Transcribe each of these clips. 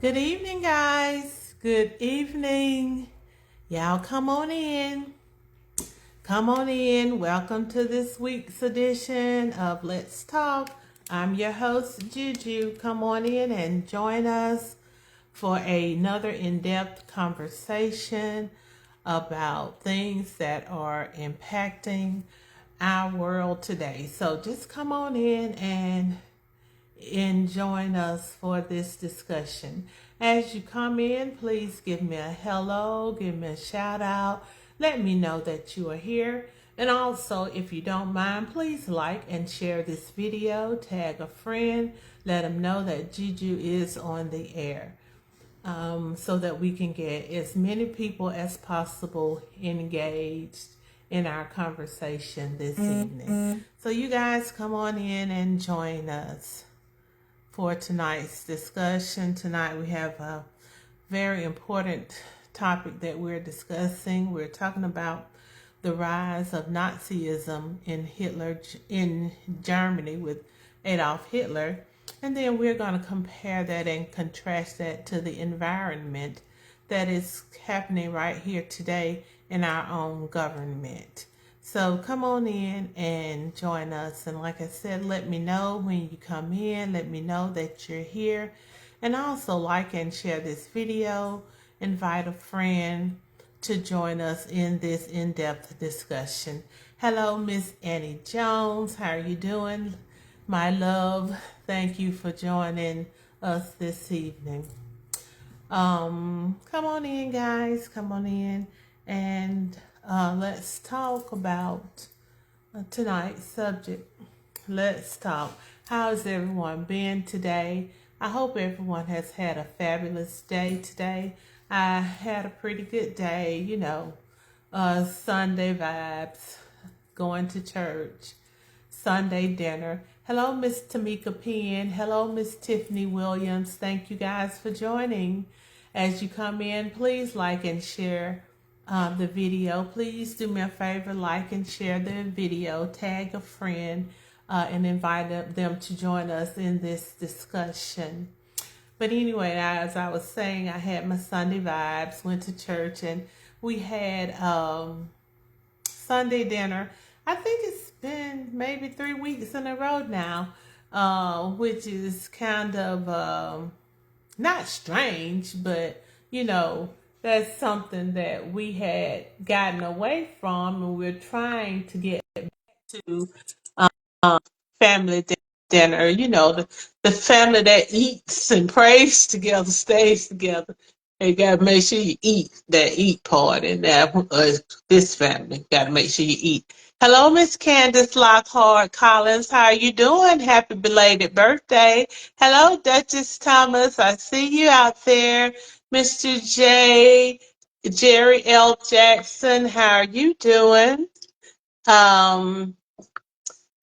Good evening, guys. Good evening. Y'all come on in. Come on in. Welcome to this week's edition of Let's Talk. I'm your host, Juju. Come on in and join us for another in-depth conversation about things that are impacting our world today. So just come on in and join us for this discussion. As you come in, please give me a hello, give me a shout out, let me know that you are here. And also, if you don't mind, please like and share this video, tag a friend, let them know that Juju is on the air, so that we can get as many people as possible engaged in our conversation this evening. So you guys come on in and join us for tonight's discussion. Tonight we have a very important topic that we're discussing. We're talking about the rise of Nazism in Germany with Adolf Hitler, and then we're going to compare that and contrast that to the environment that is happening right here today in our own government. So come on in and join us. And like I said, let me know when you come in. Let me know that you're here. And also like and share this video. Invite a friend to join us in this in-depth discussion. Hello, Miss Annie Jones. How are you doing, my love? Thank you for joining us this evening. Come on in, guys. Come on in, and let's talk about tonight's subject. Let's talk. How's everyone been today? I hope everyone has had a fabulous day today. I had a pretty good day, Sunday vibes, going to church, Sunday dinner. Hello, Miss Tamika Penn. Hello, Miss Tiffany Williams. Thank you guys for joining. As you come in, please like and share the video. Please do me a favor, like and share the video, tag a friend, and invite them to join us in this discussion. But anyway, as I was saying, I had my Sunday vibes, went to church, and we had Sunday dinner. I think it's been maybe 3 weeks in a row now, which is kind of not strange, but that's something that we had gotten away from, and we're trying to get back to family dinner. The family that eats and prays together stays together. You got to make sure you eat that eat part, and that this family got to make sure you eat. Hello, Miss Candace Lockhart Collins. How are you doing? Happy belated birthday. Hello, Duchess Thomas. I see you out there. Mr. Jerry L. Jackson. How are you doing? Um,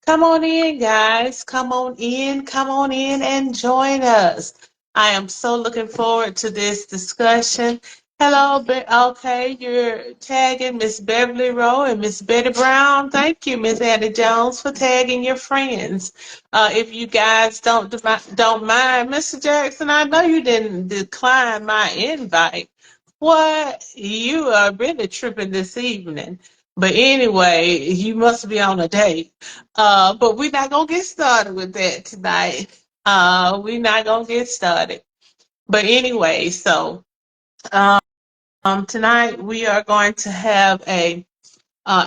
Come on in, guys. Come on in and join us. I am so looking forward to this discussion. Hello, okay, you're tagging Miss Beverly Rowe and Miss Betty Brown. Thank you, Miss Annie Jones, for tagging your friends. If you guys don't mind, Mr. Jackson, I know you didn't decline my invite. What? You are really tripping this evening. But anyway, you must be on a date. But we're not gonna get started with that tonight. We're not gonna get started. But anyway, so tonight we are going to have a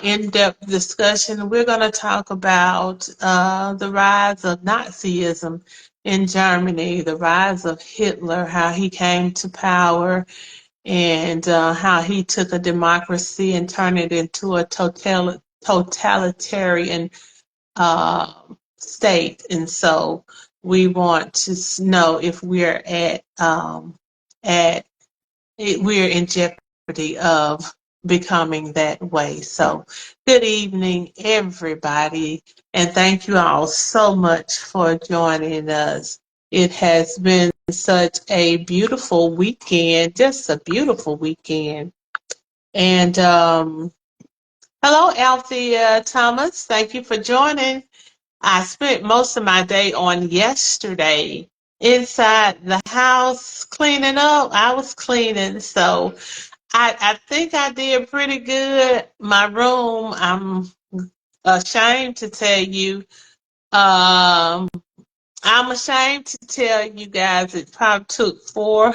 in-depth discussion. We're going to talk about the rise of Nazism in Germany, the rise of Hitler, how he came to power, and how he took a democracy and turned it into a totalitarian uh, state. And so we want to know if at we're in jeopardy of becoming that way. So good evening, everybody, and thank you all so much for joining us. It has been such a beautiful weekend, just a beautiful weekend. And hello, Althea Thomas. Thank you for joining. I spent most of my day on yesterday inside the house cleaning up. I was cleaning, so I think I did pretty good. My room, I'm ashamed to tell you. Um, I'm ashamed to tell you guys it probably took 5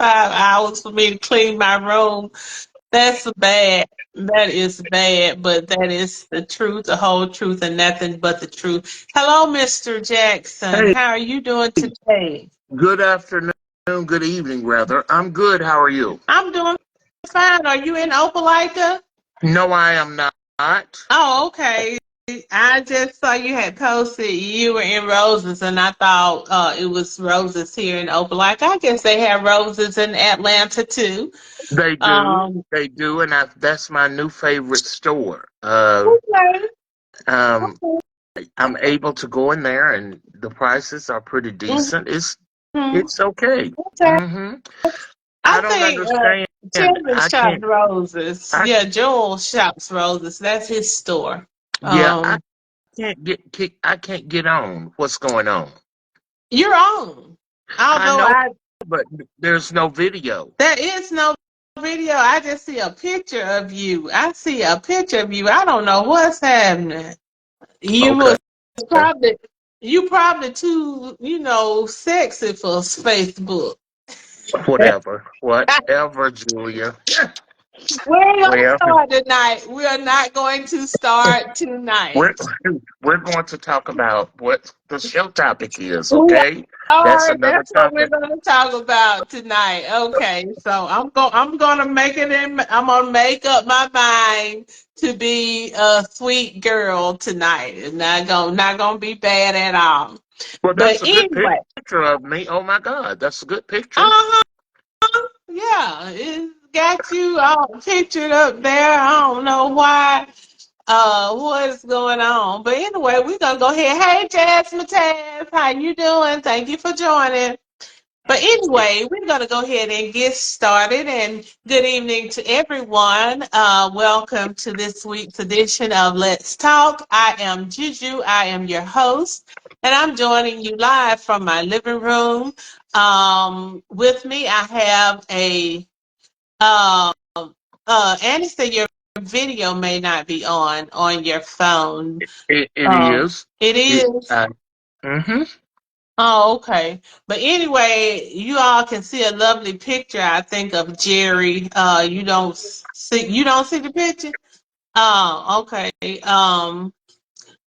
hours for me to clean my room. That's bad. That is bad, but that is the truth, the whole truth, and nothing but the truth. Hello, Mr. Jackson. Hey, How are you doing today? good afternoon, good evening, rather. I'm good. How are you? I'm doing fine. Are you in Opelika? No, I am not. Oh, okay. I just saw you had posted you were in Roses, and I thought it was Roses here in Opelika. I guess they have Roses in Atlanta too. They do. Um, They do, and that's my new favorite store. okay. Um, Okay. I'm able to go in there, and the prices are pretty decent. Mhm. It's okay. Okay. hmm I I don't think understand. Children I shop can't. roses. I Yeah, Joel shops roses. That's his store. Yeah, I Um, can't I can't get on what's going on. you're on. I Although know, but there's no video. there is no video. I just see a picture of you. I see a picture of you. I don't know what's happening. You Okay, was probably you probably too, sexy for Facebook. whatever, Julia. We're gonna Well, start tonight. We are not going to start we're tonight. we're going to talk about what the show topic is, We okay? That's are. another That's what we're topic. going to talk about tonight. Okay, so I'm gonna make it in. I'm gonna make up my mind to be a sweet girl tonight. It's not gonna be bad at all. Well, But that's a good anyway, picture of me. Oh my God, that's a good picture. uh-huh, yeah, it's got you all pictured up there. I don't know why. What is going on? But anyway, we're gonna go ahead. Hey, Jasmine Taz, how you doing? Thank you for joining. But anyway, we're going to go ahead and get started. And good evening to everyone. Welcome to this week's edition of Let's Talk. I am Juju. I am your host, and I'm joining you live from my living room. With me, I have a um, Annie said your video may not be on your phone. It is. It It. is. Mm-hmm. Oh, okay. But anyway, you all can see a lovely picture, I think, of Jerry. You don't see the picture? Oh, okay.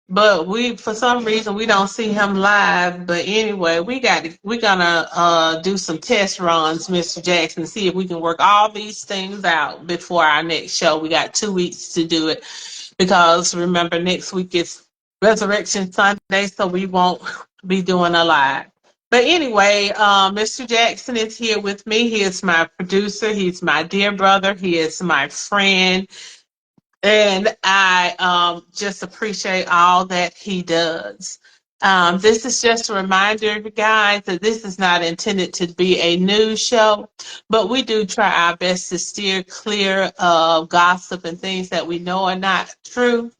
But we for some reason we don't see him live. But anyway, we're gonna do some test runs, Mr. Jackson, see if we can work all these things out before our next show. We got 2 weeks to do it because remember next week is Resurrection Sunday, so we won't be doing a live. But anyway, Mr. Jackson is here with me. He is my producer. He's my dear brother. He is my friend. And I just appreciate all that he does. This is just a reminder, guys, that this is not intended to be a news show, but we do try our best to steer clear of gossip and things that we know are not true.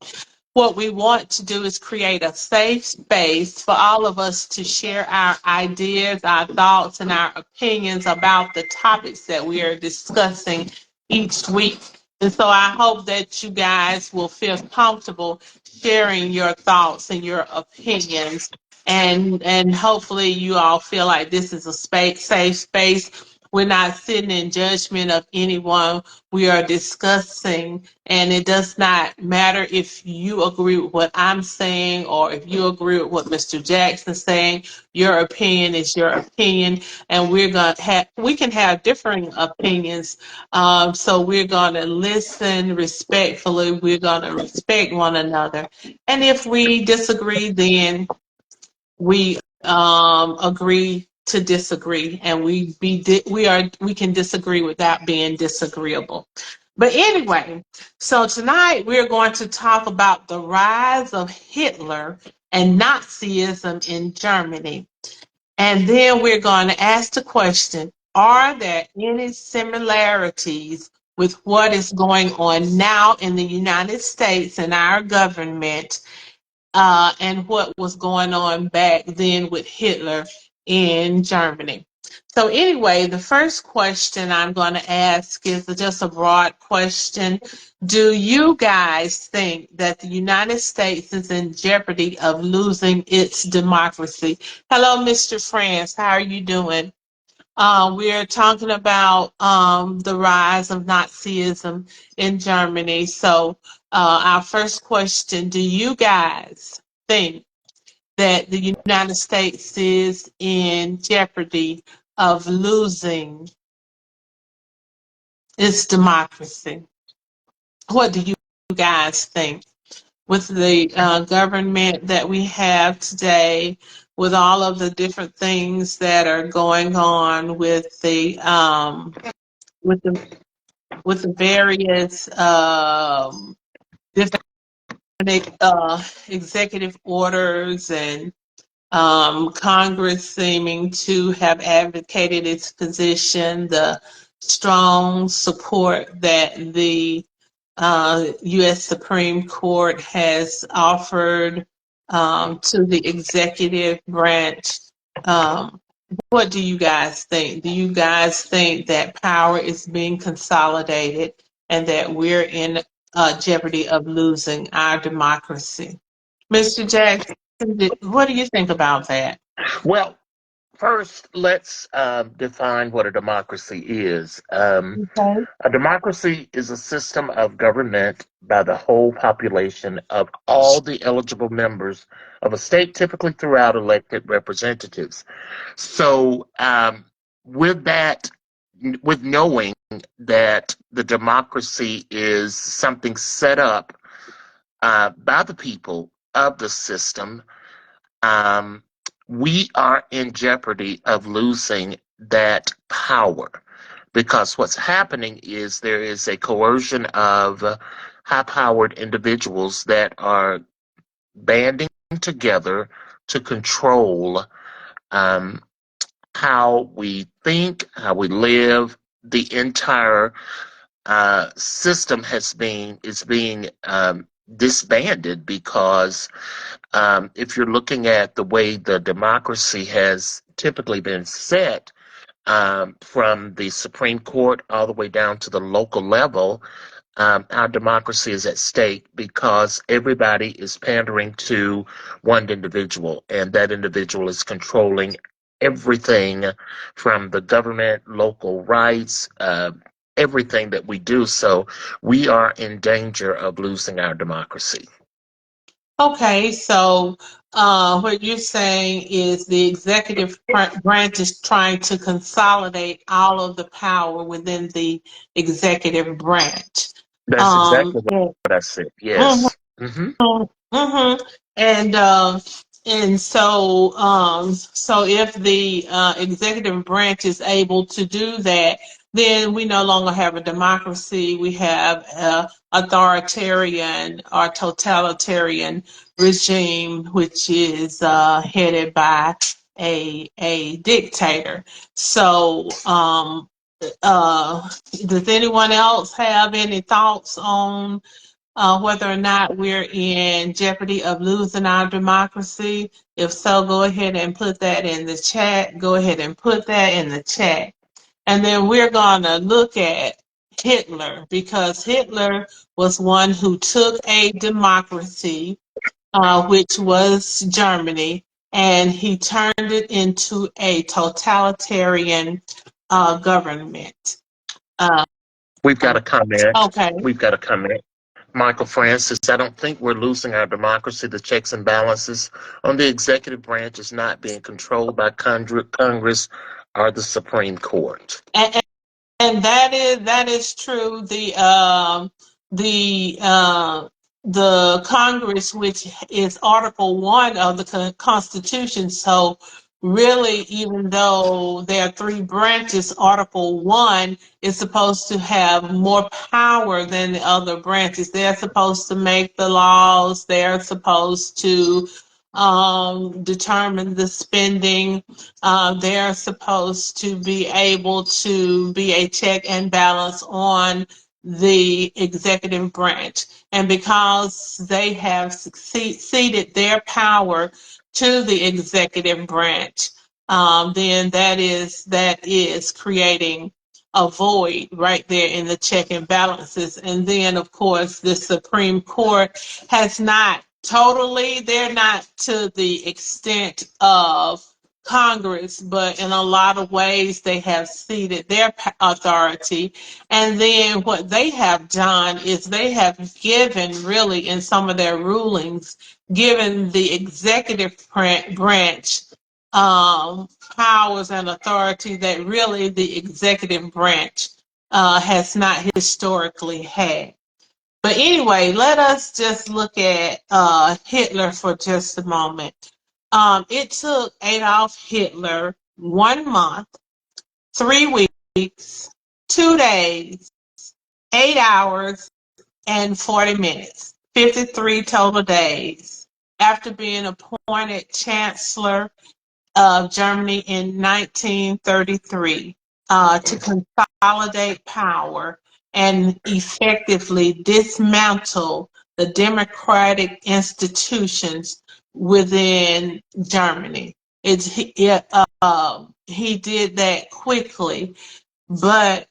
What we want to do is create a safe space for all of us to share our ideas, our thoughts, and our opinions about the topics that we are discussing each week. And so I hope that you guys will feel comfortable sharing your thoughts and your opinions. And hopefully you all feel like this is a safe space. We're not sitting in judgment of anyone. We are discussing, and it does not matter if you agree with what I'm saying or if you agree with what Mr. Jackson's saying. Your opinion is your opinion, and we can have differing opinions. So we're gonna listen respectfully. We're gonna respect one another, and if we disagree, then we agree to disagree, and we can disagree without being disagreeable. But anyway, so tonight we're going to talk about the rise of Hitler and Nazism in Germany. And then we're going to ask the question, are there any similarities with what is going on now in the United States and our government and what was going on back then with Hitler? in Germany. So, anyway, the first question I'm going to ask is just a broad question. Do you guys think that the United States is in jeopardy of losing its democracy? Hello, Mr. France. How are you doing? We're talking about the rise of Nazism in Germany. So, our first question: do you guys think that the United States is in jeopardy of losing its democracy? What do you guys think? With the government that we have today, with all of the different things that are going on with the with the various different executive orders and Congress seeming to have advocated its position, the strong support that the U.S. Supreme Court has offered to the executive branch. Um, what do you guys think? Do you guys think that power is being consolidated and that we're in jeopardy of losing our democracy? Mr. Jackson, what do you think about that? Well, first, let's define what a democracy is. Okay. A democracy is a system of government by the whole population of all the eligible members of a state, typically throughout elected representatives. So, with that, with knowing that the democracy is something set up by the people of the system, um, we are in jeopardy of losing that power because what's happening is there is a coercion of high powered individuals that are banding together to control um, how we think, how we live. The entire system is being disbanded because if you're looking at the way the democracy has typically been set, from the Supreme Court all the way down to the local level, our democracy is at stake because everybody is pandering to one individual, and that individual is controlling everything from the government, local rights, everything that we do. So we are in danger of losing our democracy. Okay, so what you're saying is the executive branch is trying to consolidate all of the power within the executive branch. That's Um, exactly what I said. mhm. Yes. Hmm. Mm-hmm. And so if the executive branch is able to do that, then we no longer have a democracy. We have authoritarian or totalitarian regime, which is headed by a dictator. So, does anyone else have any thoughts on whether or not we're in jeopardy of losing our democracy? If so, go ahead and put that in the chat. Go ahead and put that in the chat. And then we're going to look at Hitler because Hitler was one who took a democracy, which was Germany, and he turned it into a totalitarian government. Um, We've got a comment. okay. We've got a comment. Michael Francis, I don't think we're losing our democracy. The checks and balances on the executive branch is not being controlled by Congress or the Supreme Court. And that is true. The the Congress, which is Article 1 of the Constitution. So really, even though there are three branches, Article 1 is supposed to have more power than the other branches. They're supposed to make the laws. They're supposed to determine the spending. They're supposed to be able to be a check and balance on the executive branch. And because they have ceded their power to the executive branch, then that is creating a void right there in the check and balances. And then, of course, the Supreme Court has not totally, they're not to the extent of Congress, but in a lot of ways they have ceded their authority. And then what they have done is they have given, really, in some of their rulings, given the executive branch powers and authority that really the executive branch has not historically had. But anyway, let us just look at Hitler for just a moment. It took Adolf Hitler 1 month, 3 weeks, 2 days, 8 hours, and 40 minutes, 53 total days, after being appointed Chancellor of Germany in 1933 to consolidate power and effectively dismantle the democratic institutions within Germany. He did that quickly, but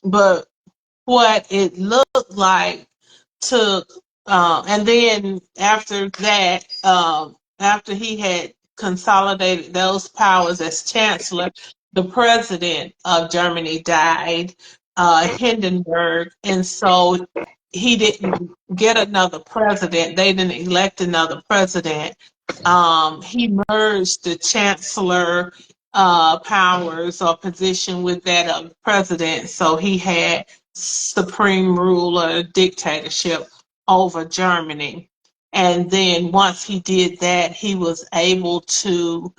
but what it looked like took, and then after that, after he had consolidated those powers as chancellor, the president of Germany died, Hindenburg, and so he didn't get another president. They didn't elect another president. He merged the chancellor powers or position with that of the president, so he had supreme rule or dictatorship over Germany. And then once he did that, he was able to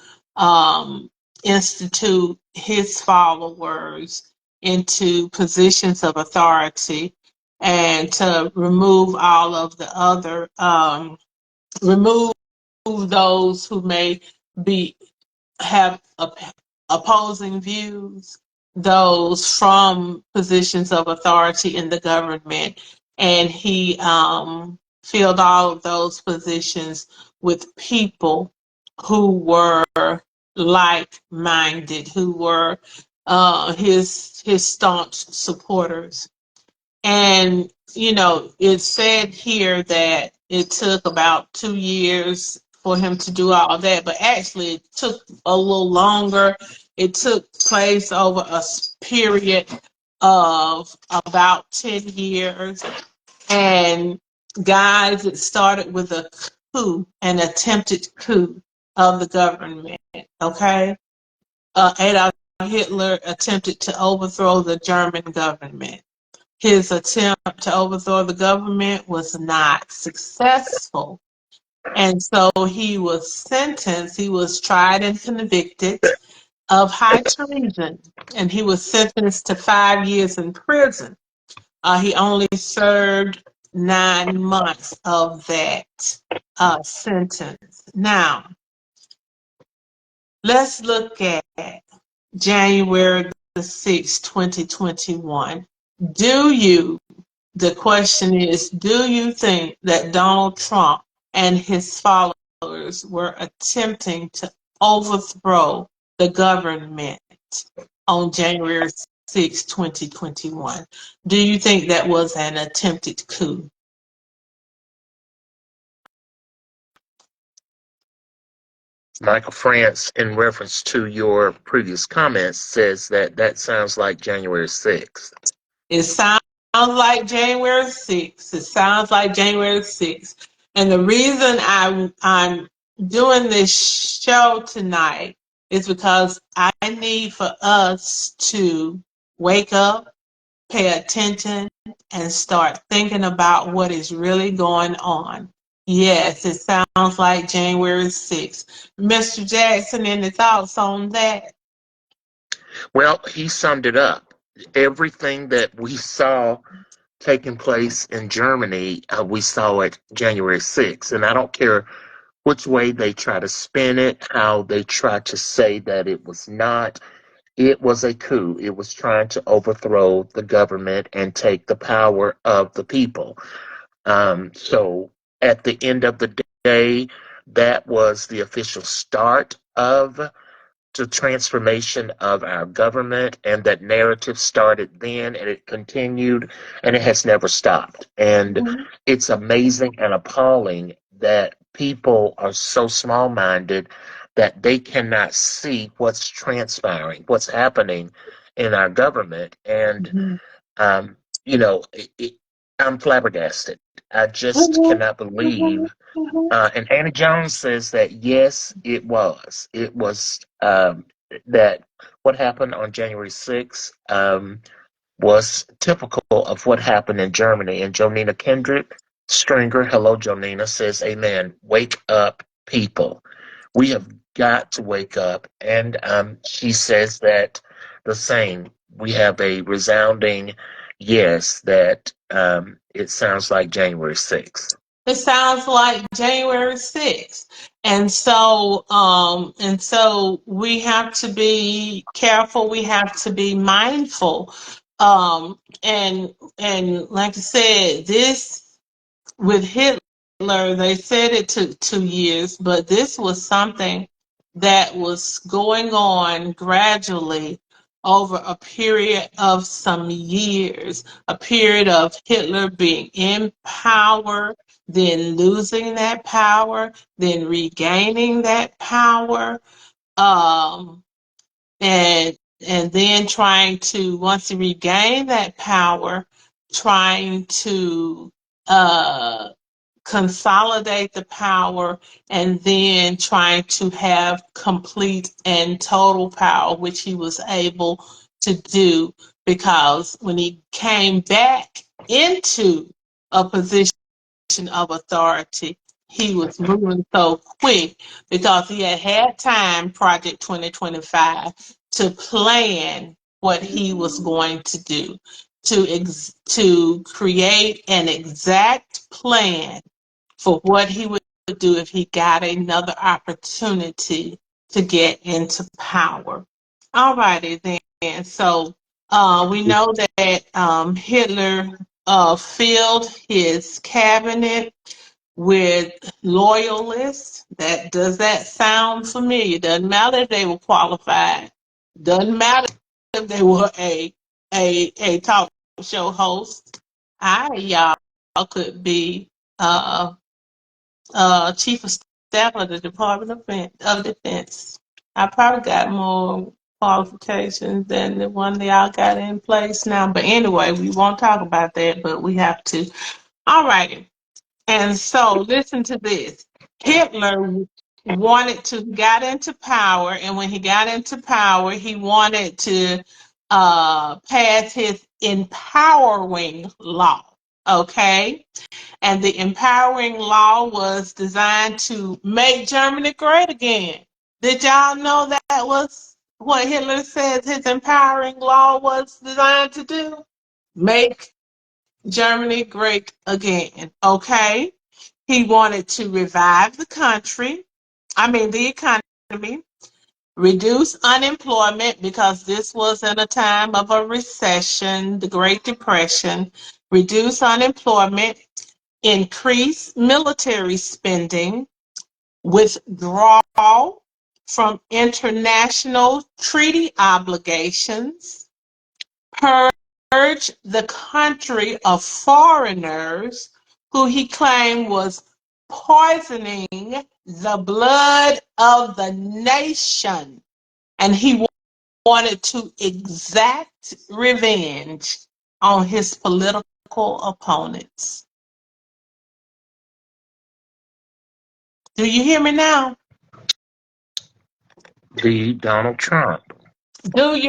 institute his followers into positions of authority and to remove all of the other, remove those who may be have opposing views, those from positions of authority in the government, and he filled all of those positions with people who were like-minded, who were his staunch supporters. And, it said here that it took about 2 years for him to do all that, but actually it took a little longer. It took place over a period of about 10 years. And guys, it started with a coup, an attempted coup of the government, okay? Adolf Hitler attempted to overthrow the German government. His attempt to overthrow the government was not successful. And so he was sentenced, he was tried and convicted of high treason, and he was sentenced to 5 years in prison. He only served 9 months of that sentence. Now, let's look at January the 6th, 2021. The question is, do you think that Donald Trump and his followers were attempting to overthrow the government on January 6, 2021? Do you think that was an attempted coup? Michael France, in reference to your previous comments, says that sounds like January 6th. It sounds like January 6th. It sounds like January 6th. And the reason I'm doing this show tonight is because I need for us to wake up, pay attention, and start thinking about what is really going on. Yes, it sounds like January 6th. Mr. Jackson, any thoughts on that? Well, he summed it up. Everything that we saw taking place in Germany, we saw it January 6th. And I don't care which way they try to spin it, how they try to say that it was not. It was a coup. It was trying to overthrow the government and take the power of the people. So at the end of the day, that was the official start of the transformation of our government, and that narrative started then and it continued and it has never stopped. And Mhm. it's amazing and appalling that people are so small minded that they cannot see what's transpiring, what's happening in our government. And, Mhm. um, you know, I'm flabbergasted. I just Mhm. cannot Mhm. believe Mhm. and Annie Jones says that yes, it was. It was that what happened on January 6th was typical of what happened in Germany. And Jonina Kendrick Stringer, hello Jonina, says, Amen. Wake up, people. We have got to wake up. And she says that the same. We have a resounding yes that it sounds like January 6th. It sounds like January 6th. And so we have to be careful, we have to be mindful. And like I said, this with Hitler, they said it took 2 years, but this was something that was going on gradually over a period of some years, a period of Hitler being in power, then losing that power, then regaining that power, um, and and then trying to, once he regained that power, trying to uh consolidate the power, and then trying to have complete and total power, which he was able to do, because when he came back into a position of authority, he was moving so quick because he had time, Project 2025, to plan what he was going to do, to create an exact plan for what he would do if he got another opportunity to get into power. All righty then. So we know that Hitler filled his cabinet with loyalists. That sound familiar? Doesn't matter if they were qualified. Doesn't matter if they were a talk show host. Y'all could be uh chief of staff of the Department of Defense. I probably got more qualifications than the one that y'all got in place now. But anyway, we won't talk about that, but we have to. All righty. And so listen to this. Hitler got into power, and when he got into power, he wanted to pass his empowering law. Okay? And the empowering law was designed to make Germany great again. Did y'all know that was what Hitler says his empowering law was designed to do? Make Germany great again. Okay? He wanted to revive the economy, reduce unemployment because this was in a time of a recession, the Great Depression, reduce unemployment, increase military spending, withdraw from international treaty obligations, purge the country of foreigners who he claimed was poisoning the blood of the nation. And he wanted to exact revenge on his political opponents. Do you hear me now? The Donald Trump. Do you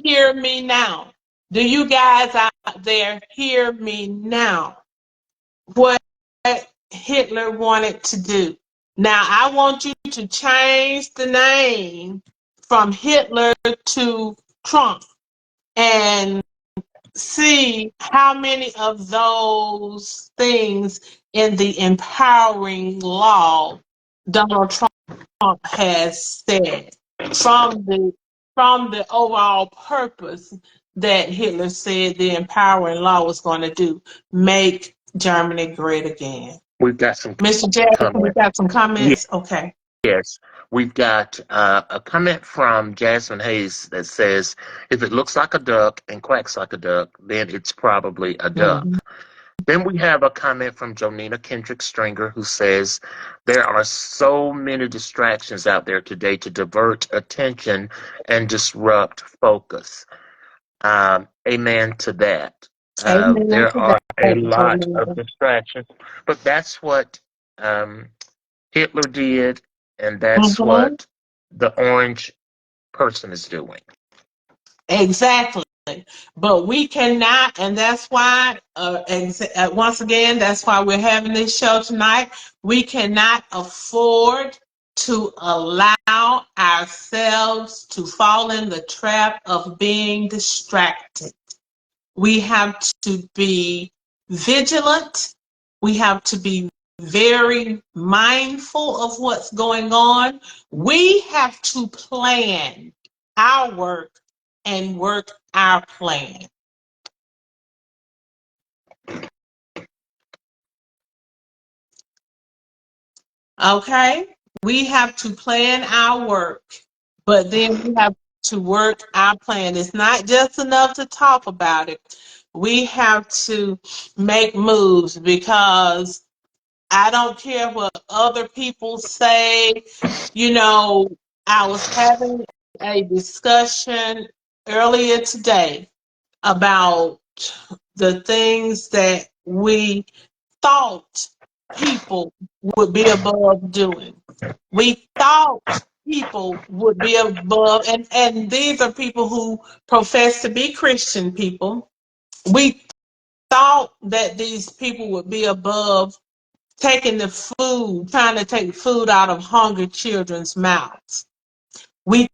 hear me now? Do you guys out there hear me now? What Hitler wanted to do. Now, I want you to change the name from Hitler to Trump and see how many of those things in the empowering law Donald Trump has said from the from the overall purpose that Hitler said the empowering law was going to do, make Germany great again. We've got some Mr. Jackson, we comments. got some Yeah, comments. Okay. Yes, we've got a comment from Jasmine Hayes that says, if it looks like a duck and quacks like a duck, then it's probably a Mhm. duck. Then we have a comment from Jonina Kendrick Stringer who says, there are so many distractions out there today to divert attention and disrupt focus. Amen to that. Amen There to are a that, lot of Jonathan. distractions, but that's what um, Hitler did, and that's Mhm. what the orange person is doing. Exactly. But we cannot, and that's why, once again, that's why we're having this show tonight. We cannot afford to allow ourselves to fall in the trap of being distracted. We have to be vigilant. We have to be very mindful of what's going on. We have to plan our work and work our plan. Okay? We have to plan our work, but then we have to work our plan. It's not just enough to talk about it. We have to make moves because I don't care what other people say. You know, I was having a discussion earlier today about the things that we thought people would be above doing. We thought people would be above, and these are people who profess to be Christian people. We thought that these people would be above taking the food, trying to take food out of hungry children's mouths. We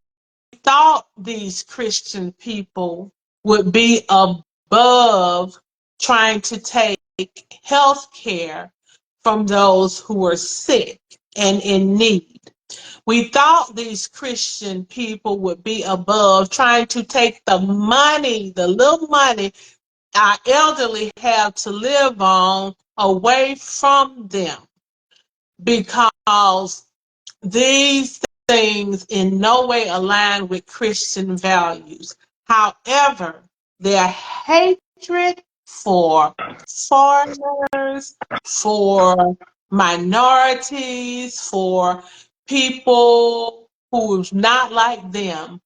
thought these Christian people would be above trying to take health care from those who were sick and in need. We thought these Christian people would be above trying to take the money, the little money our elderly have to live on, away from them, because these things in no way align with Christian values. However, their hatred for foreigners, for minorities, for people who's not like them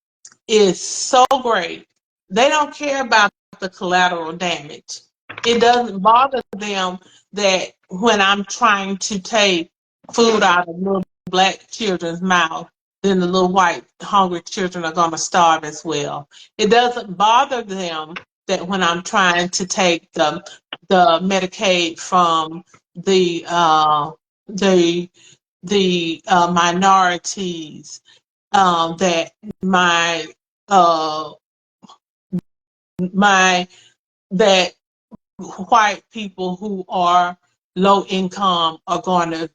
is so great. They don't care about the collateral damage. It doesn't bother them that when I'm trying to take food out of little black children's mouth, then the little white hungry children are going to starve as well. It doesn't bother them that when I'm trying to take the Medicaid from the uh, the minorities, that my uh my that white people who are low income are going to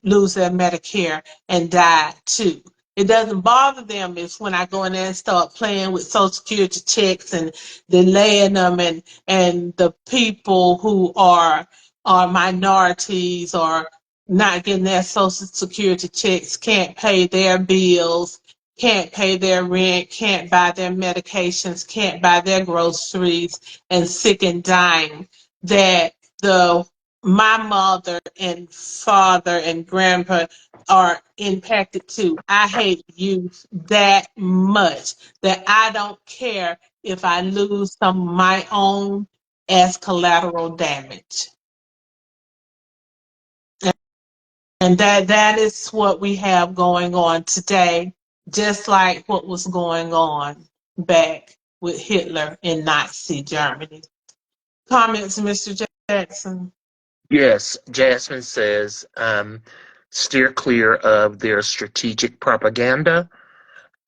lose their Medicare and die too. It doesn't bother them if when I go in there and start playing with Social Security checks and delaying them, and the people who are minorities or not getting their Social Security checks can't pay their bills, can't pay their rent, can't buy their medications, can't buy their groceries, and sick and dying, that the my mother and father and grandpa are impacted too. I hate youth that much that I don't care if I lose some of my own as collateral damage. And that is what we have going on today, just like what was going on back with Hitler in Nazi Germany. Comments, Mr. Jackson? Yes, Jasmine says, steer clear of their strategic propaganda.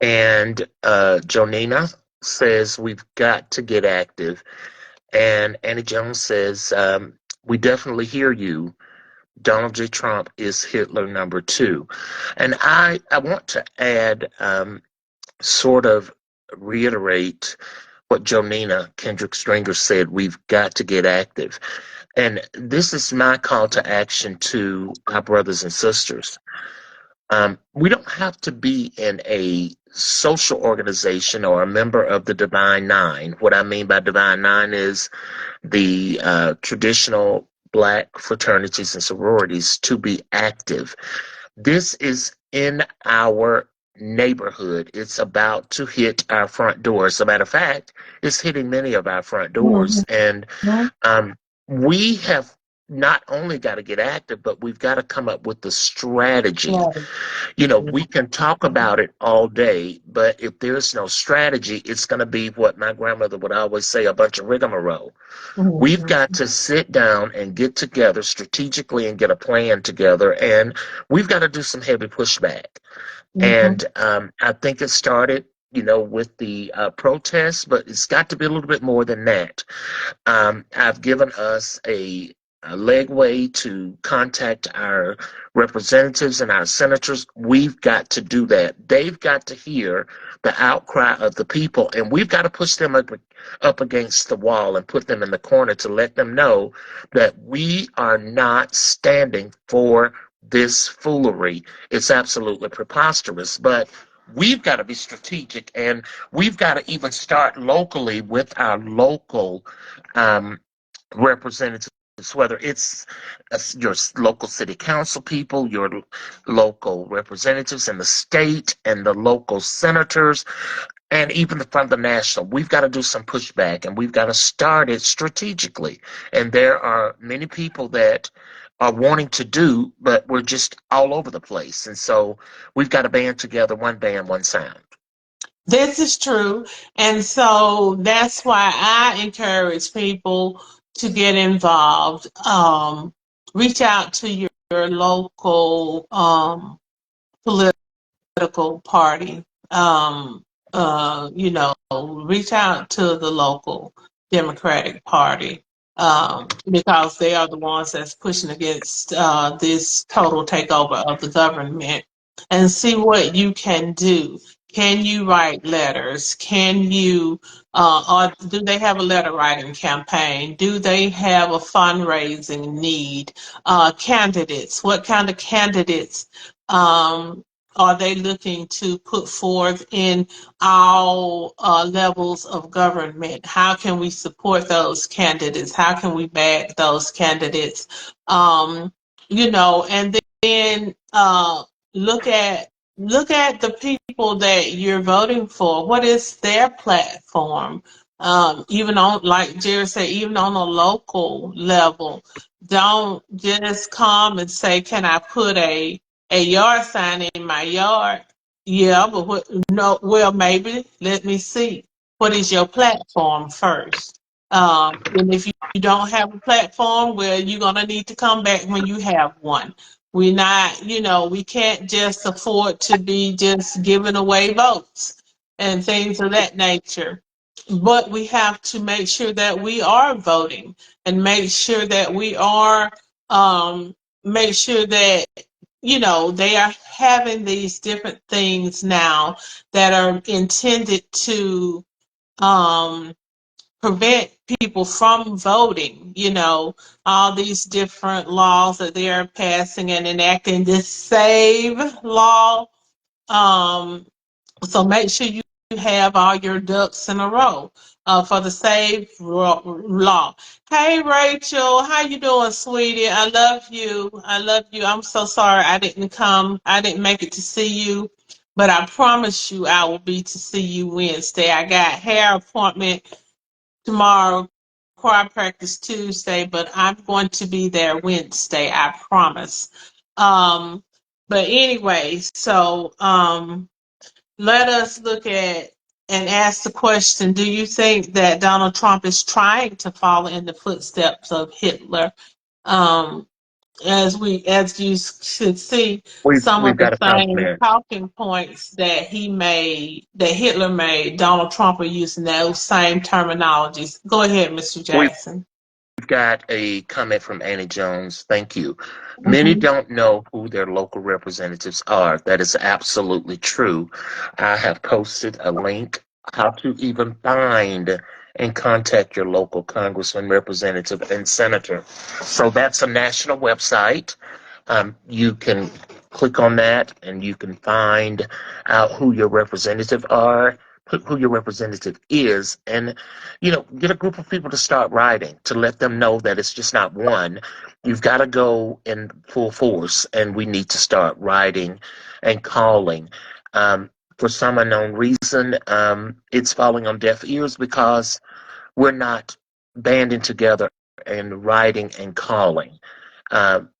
And Jonina says, we've got to get active. And Annie Jones says, we definitely hear you. Donald J. Trump is Hitler number two. And I want to add, sort of reiterate what Jonina Kendrick Stringer said, we've got to get active. And this is my call to action to our brothers and sisters. We don't have to be in a social organization or a member of the Divine Nine. What I mean by Divine Nine is the traditional Black fraternities and sororities to be active. This is in our neighborhood. It's about to hit our front door. As a matter of fact, it's hitting many of our front doors. And um, we have not only got to get active, but we've got to come up with the strategy. You know, we can talk about it all day, but if there's no strategy, it's going to be what my grandmother would always say, a bunch of rigmarole. We've Mhm. got to sit down and get together strategically and get a plan together, and we've got to do some heavy pushback. Mhm. And I think it started, with the protests, but it's got to be a little bit more than that. I've given us a legway to contact our representatives and our senators. We've got to do that. They've got to hear the outcry of the people, and we've got to push them up against the wall and put them in the corner to let them know that we are not standing for this foolery. It's absolutely preposterous, but we've got to be strategic, and we've got to even start locally with our local um, representatives, whether it's your local city council people, your local representatives in the state, and the local senators, and even from the national. We've got to do some pushback, and we've got to start it strategically. And there are many people that are wanting to do, but we're just all over the place. And so we've got to band together, one band, one sound. This is true. And so that's why I encourage people to get involved. Reach out to your local political party. Reach out to the local Democratic Party because they are the ones that's pushing against this total takeover of the government, and see what you can do. Can you write letters? Can you, or do they have a letter writing campaign? Do they have a fundraising need? Candidates, what kind of candidates um, are they looking to put forth in all levels of government? How can we support those candidates? How can we back those candidates? And then look at the people that you're voting for. What is their platform? Even on, like Jerry said, even on a local level, don't just come and say, "Can I put a yard sign in my yard?" Yeah, but what? No, well, maybe let me see. What is your platform first? And if you don't have a platform, well, you're gonna need to come back when you have one. We're not, we can't just afford to be just giving away votes and things of that nature. But we have to make sure that we are voting and make sure that we are, make sure that they are having these different things now that are intended to um, prevent people from voting. All these different laws that they are passing and enacting. This SAVE law. Um, so make sure you have all your ducks in a row for the SAVE law. Hey Rachel, how you doing, sweetie? I love you. I love you. I'm so sorry I didn't come. I didn't make it to see you, but I promise you I will be to see you Wednesday. I got hair appointment tomorrow, choir practice Tuesday, but I'm going to be there Wednesday. I promise. Um, but anyway, so let us look at and ask the question: do you think that Donald Trump is trying to follow in the footsteps of Hitler? Um, as you should see, some We've of the got a same compliment. talking points that Hitler made, Donald Trump are using those same terminologies. Go ahead, Mr. Jackson. We've got a comment from Annie Jones. Thank you. Many Mhm. don't know who their local representatives are. That is absolutely true. I have posted a link how to even find and contact your local congressman, representative, and senator. So that's a national website. You can click on that and you can find out who your representative are, who your representative is, and get a group of people to start writing to let them know that it's just not one. You've got to go in full force, and we need to start writing and calling. For some unknown reason, it's falling on deaf ears because we're not banding together and writing and calling.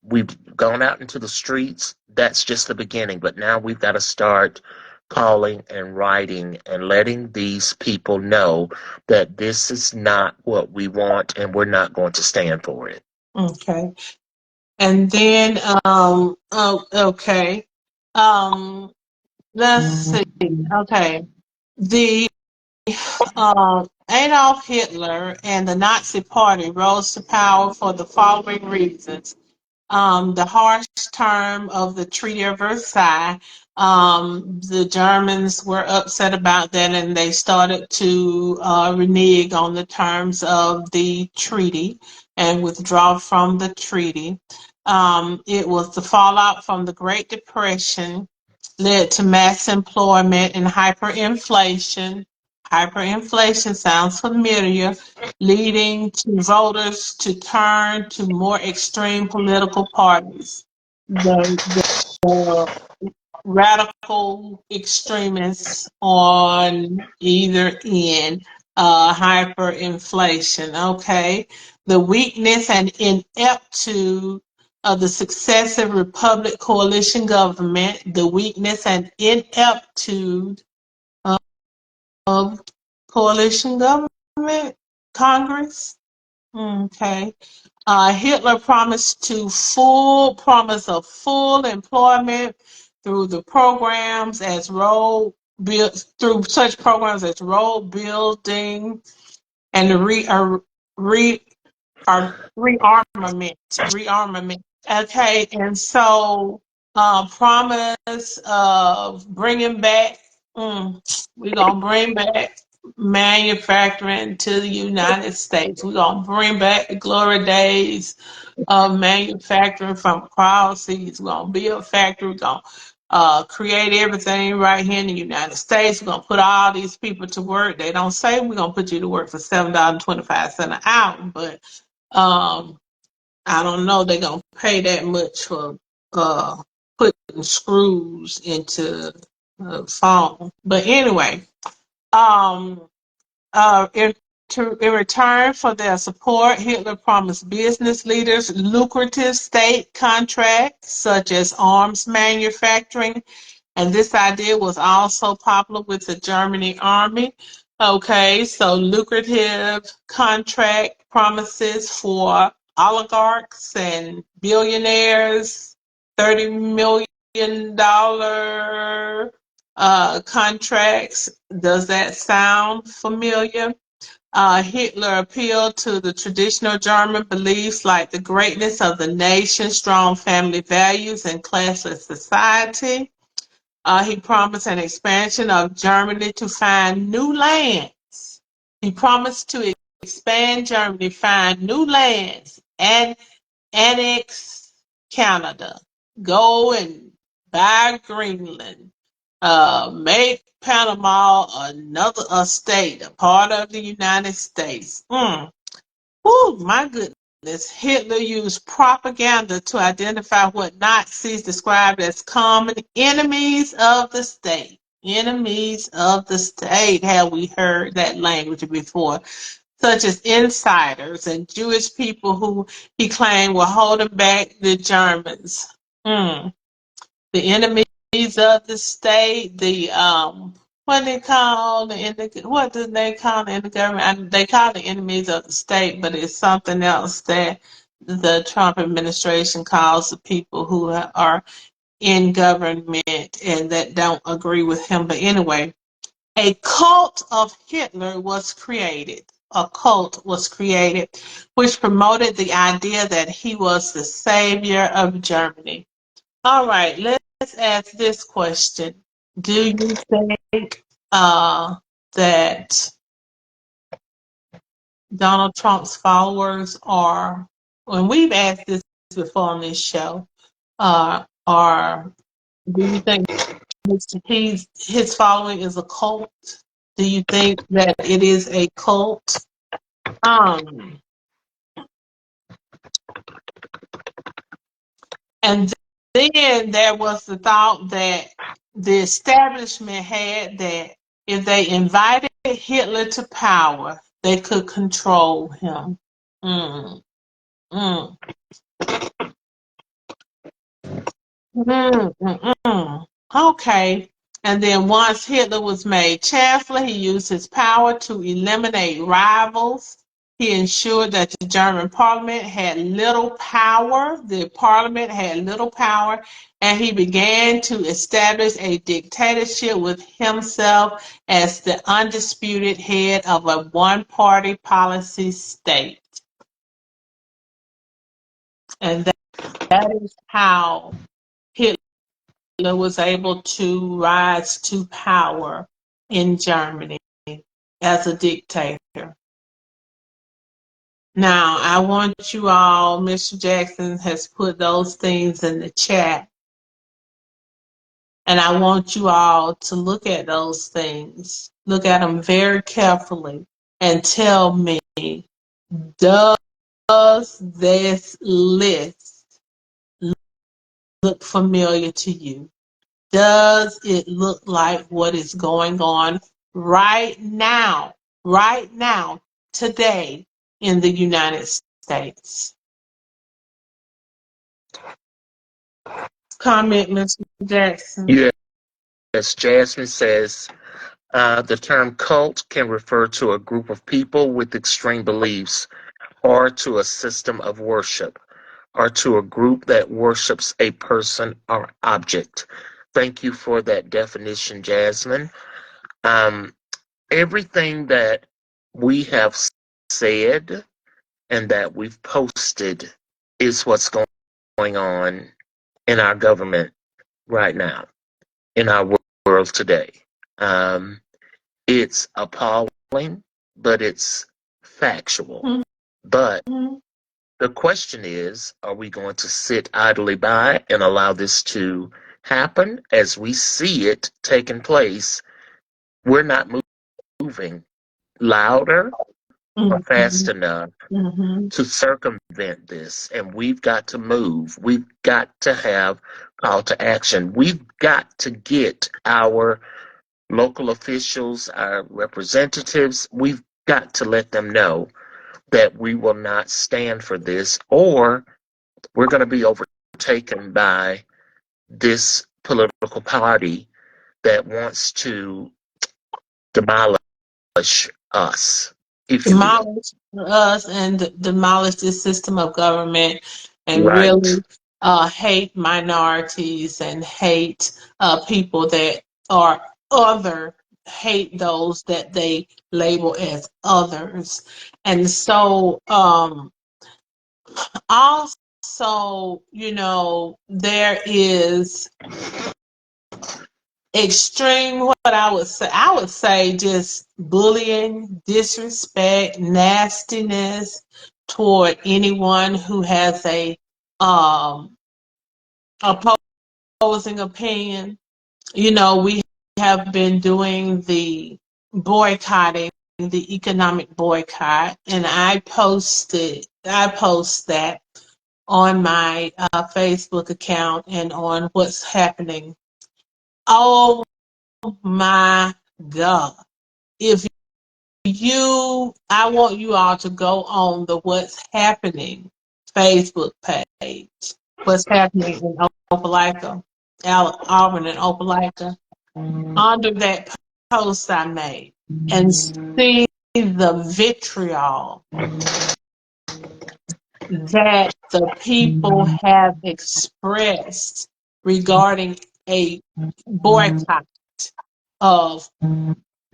We've gone out into the streets. That's just the beginning, but now we've got to start calling and writing and letting these people know that this is not what we want and we're not going to stand for it. Okay. And then, okay. Um, let's see. Okay. The Adolf Hitler and the Nazi Party rose to power for the following reasons. The harsh term of the Treaty of Versailles, the Germans were upset about that and they started to renege on the terms of the treaty and withdraw from the treaty. It was the fallout from the Great Depression, led to mass employment and hyperinflation. Hyperinflation sounds familiar, leading to voters to turn to more extreme political parties. The radical extremists on either end, hyperinflation, okay? The weakness and ineptitude of the successive Republic coalition government, the weakness and ineptitude of coalition government, Congress, okay. Hitler promised of full employment through the programs as road build through such programs as road building and the rearmament. Okay, and so promise of bringing back. We're gonna bring back manufacturing to the United States. We're gonna bring back the glory days of manufacturing from crowd seas. We're gonna build a factory. We're gonna create everything right here in the United States. We're gonna put all these people to work. They don't say we're gonna put you to work for $7.25 an hour, but um, I don't know they're gonna pay that much for putting screws into the phone. But anyway, um, in return for their support, Hitler promised business leaders lucrative state contracts such as arms manufacturing, and this idea was also popular with the German army. Okay, so lucrative contract promises for oligarchs and billionaires, $30 million contracts. Does that sound familiar? Hitler appealed to the traditional German beliefs like the greatness of the nation, strong family values, and classless society. He promised an expansion of Germany to find new lands. He promised to expand Germany, find new lands, and annex Canada. Go and buy Greenland. Make Panama a state, a part of the United States. Oh, my goodness. Hitler used propaganda to identify what Nazis described as common enemies of the state. Enemies of the state. Have we heard that language before? Such as insiders and Jewish people who he claimed were holding back the Germans. The enemies of the state, what they call what do they call in the government? They call the enemies of the state, but it's something else that the Trump administration calls the people who are in government and that don't agree with him. But anyway, a cult of Hitler was created. A cult was created which promoted the idea that he was the savior of Germany. All right, let's ask this question. Do you think that Donald Trump's followers are, and we've asked this before on this show, or do you think his following is a cult? Do you think that it is a cult? Um, and then there was the thought that the establishment had that if they invited Hitler to power, they could control him. Mm, mm, mm. Okay. And then once Hitler was made chancellor, he used his power to eliminate rivals. He ensured that the German parliament had little power. The parliament had little power, and he began to establish a dictatorship with himself as the undisputed head of a one-party policy state. And that is how Hitler was able to rise to power in Germany as a dictator. Now, I want you all, Mr. Jackson has put those things in the chat, and I want you all to look at those things, look at them very carefully, and tell me, does this list look familiar to you? Does it look like what is going on right now, today in the United States? Comment, Mr. Jackson. Yes, Jasmine says the term cult can refer to a group of people with extreme beliefs, or to a system of worship, or to a group that worships a person or object. Thank you for that definition, Jasmine. Um, Everything that we have said and that we've posted is what's going on in our government right now, in our world today. Um, it's appalling, but it's factual. Mm-hmm. But the question is, are we going to sit idly by and allow this to happen as we see it taking place? We're not moving louder or Mm-hmm. fast enough Mm-hmm. to circumvent this, and we've got to move. We've got to have call to action. We've got to get our local officials, our representatives, we've got to let them know that we will not stand for this, or we're going to be overtaken by this political party that wants to demolish us, if you will. Demolish us and demolish this system of government and Right. really hate minorities and hate people that are other, hate those that they label as others. And so also, there is extreme, what I would say just bullying, disrespect, nastiness toward anyone who has a um opposing opinion. We have been doing the boycotting, the economic boycott, and I post that on my Facebook account and on what's happening. Oh my God. If I want you all to go on the What's Happening Facebook page. What's happening in Opelika, Auburn and Opelika, under that post I made, and see the vitriol that the people have expressed regarding a boycott of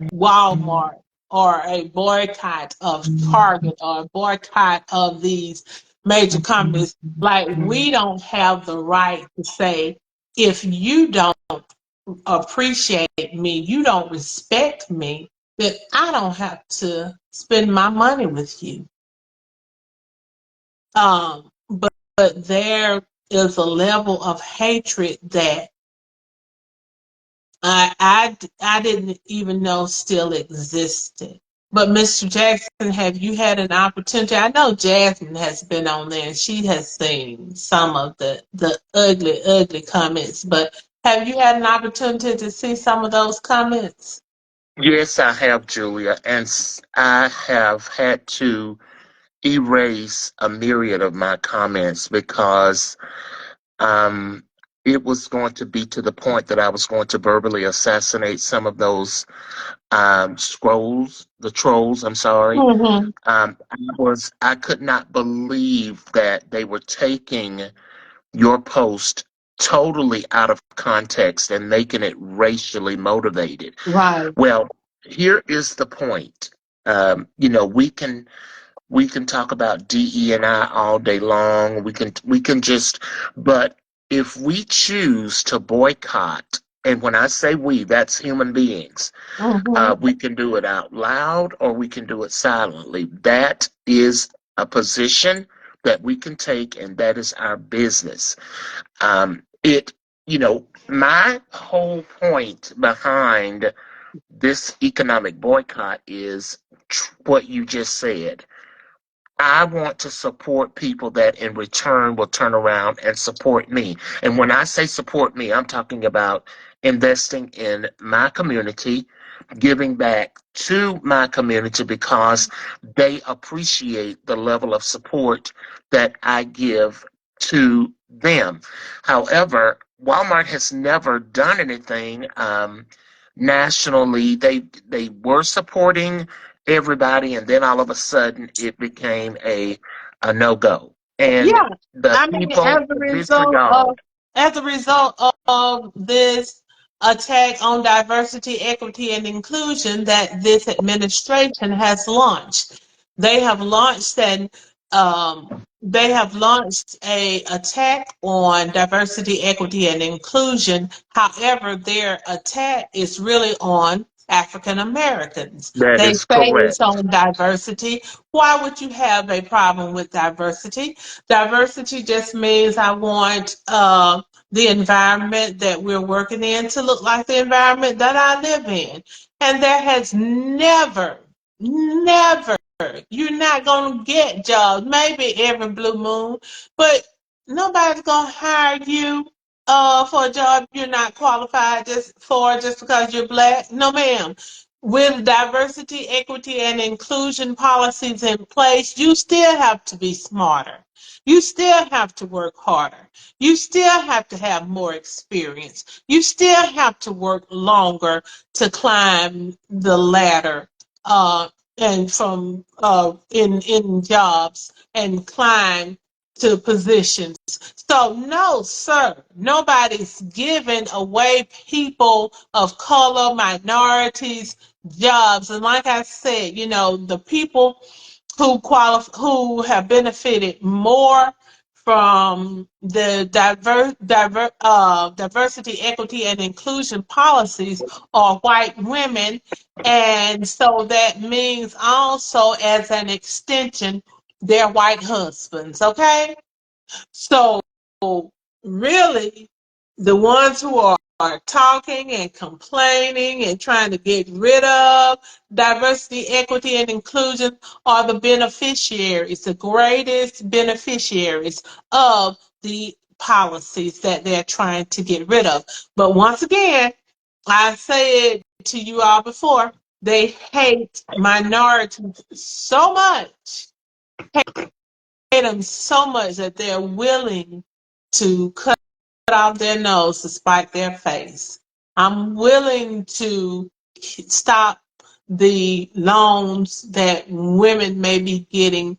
Walmart, or a boycott of Target, or a boycott of these major companies. Like, we don't have the right to say, if you don't appreciate me, you don't respect me, that I don't have to spend my money with you. But there is a level of hatred that I didn't even know still existed. But Mr. Jackson, have you had an opportunity? I know Jasmine has been on there and she has seen some of the ugly, ugly comments, but have you had an opportunity to see some of those comments? Yes, I have, Julia, and I have had to erase a myriad of my comments because um, it was going to be to the point that I was going to verbally assassinate some of those the trolls. I'm sorry. Mm-hmm. I could not believe that they were taking your post totally out of context and making it racially motivated. Right. Well, here is the point. We can talk about DE and I all day long. We can just, but if we choose to boycott, and when I say we, that's human beings. Mm-hmm. We can do it out loud or we can do it silently. That is a position that we can take, and that is our business. It, my whole point behind this economic boycott is what you just said. I want to support people that in return will turn around and support me. And when I say support me, I'm talking about investing in my community, giving back to my community because they appreciate the level of support that I give to them. However, Walmart has never done anything nationally. They were supporting everybody, and then all of a sudden it became a no go. And Yeah, the I mean, people disregard. as a result of this attack on diversity, equity, and inclusion that this administration has launched, they have launched an um, they have launched a attack on diversity, equity, and inclusion. However, their attack is really on African Americans. That They is say it's correct. on diversity. Why would you have a problem with diversity? Diversity just means I want the environment that we're working in to look like the environment that I live in. And there has never, you're not going to get jobs, maybe every blue moon, but nobody's going to hire you for a job you're not qualified just because you're black. No, ma'am. With diversity, equity, and inclusion policies in place, you still have to be smarter. You still have to work harder. You still have to have more experience. You still have to work longer to climb the ladder uh, and from in jobs and climb to positions. So no, sir, nobody's giving away people of color, minorities, jobs. And like I said, the people who have benefited more from the diversity, equity, and inclusion policies are white women, and so that means also, as an extension, their white husbands. Okay, so really, the ones who are talking and complaining and trying to get rid of diversity, equity, and inclusion are the beneficiaries, the greatest beneficiaries of the policies that they're trying to get rid of. But once again, I said to you all before, they hate minorities so much, hate them so much that they're willing to cut off their nose to spite their face. I'm willing to stop the loans that women may be getting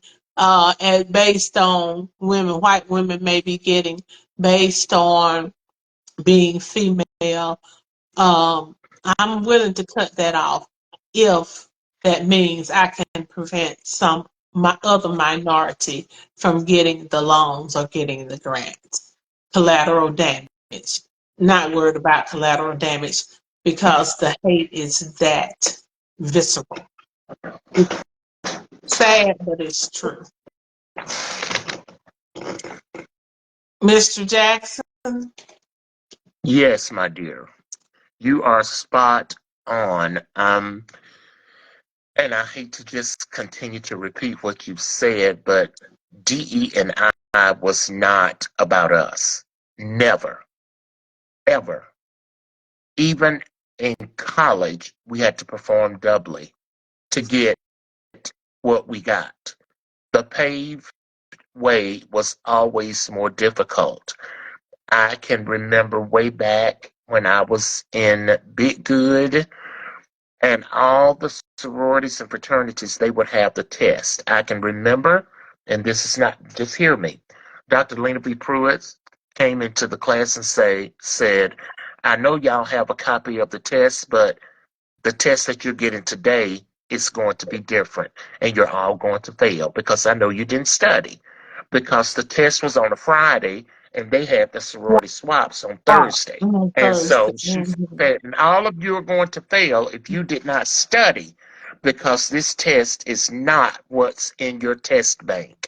based on white women may be getting based on being female. um, I'm willing to cut that off if that means I can prevent some my other minority from getting the loans or getting the grants. Collateral damage. Not worried about collateral damage because the hate is that visceral. It's sad, but it's true. Mr. Jackson? Yes, my dear. You are spot on. And I hate to just continue to repeat what you've said, but DE and I was not about us. Never, ever. Even in college, we had to perform doubly to get what we got. The paved way was always more difficult. I can remember way back when I was in Big Good and all the sororities and fraternities, they would have the test. I can remember, and this is not, just hear me. Dr. Lena B. Pruitt came into the class and said, I know y'all have a copy of the test, but the test that you're getting today is going to be different, and you're all going to fail because I know you didn't study. Because the test was on a Friday, and they had the sorority swaps on Wow. Thursday. And Thursday. so she said, and all of you are going to fail if you did not study because this test is not what's in your test bank.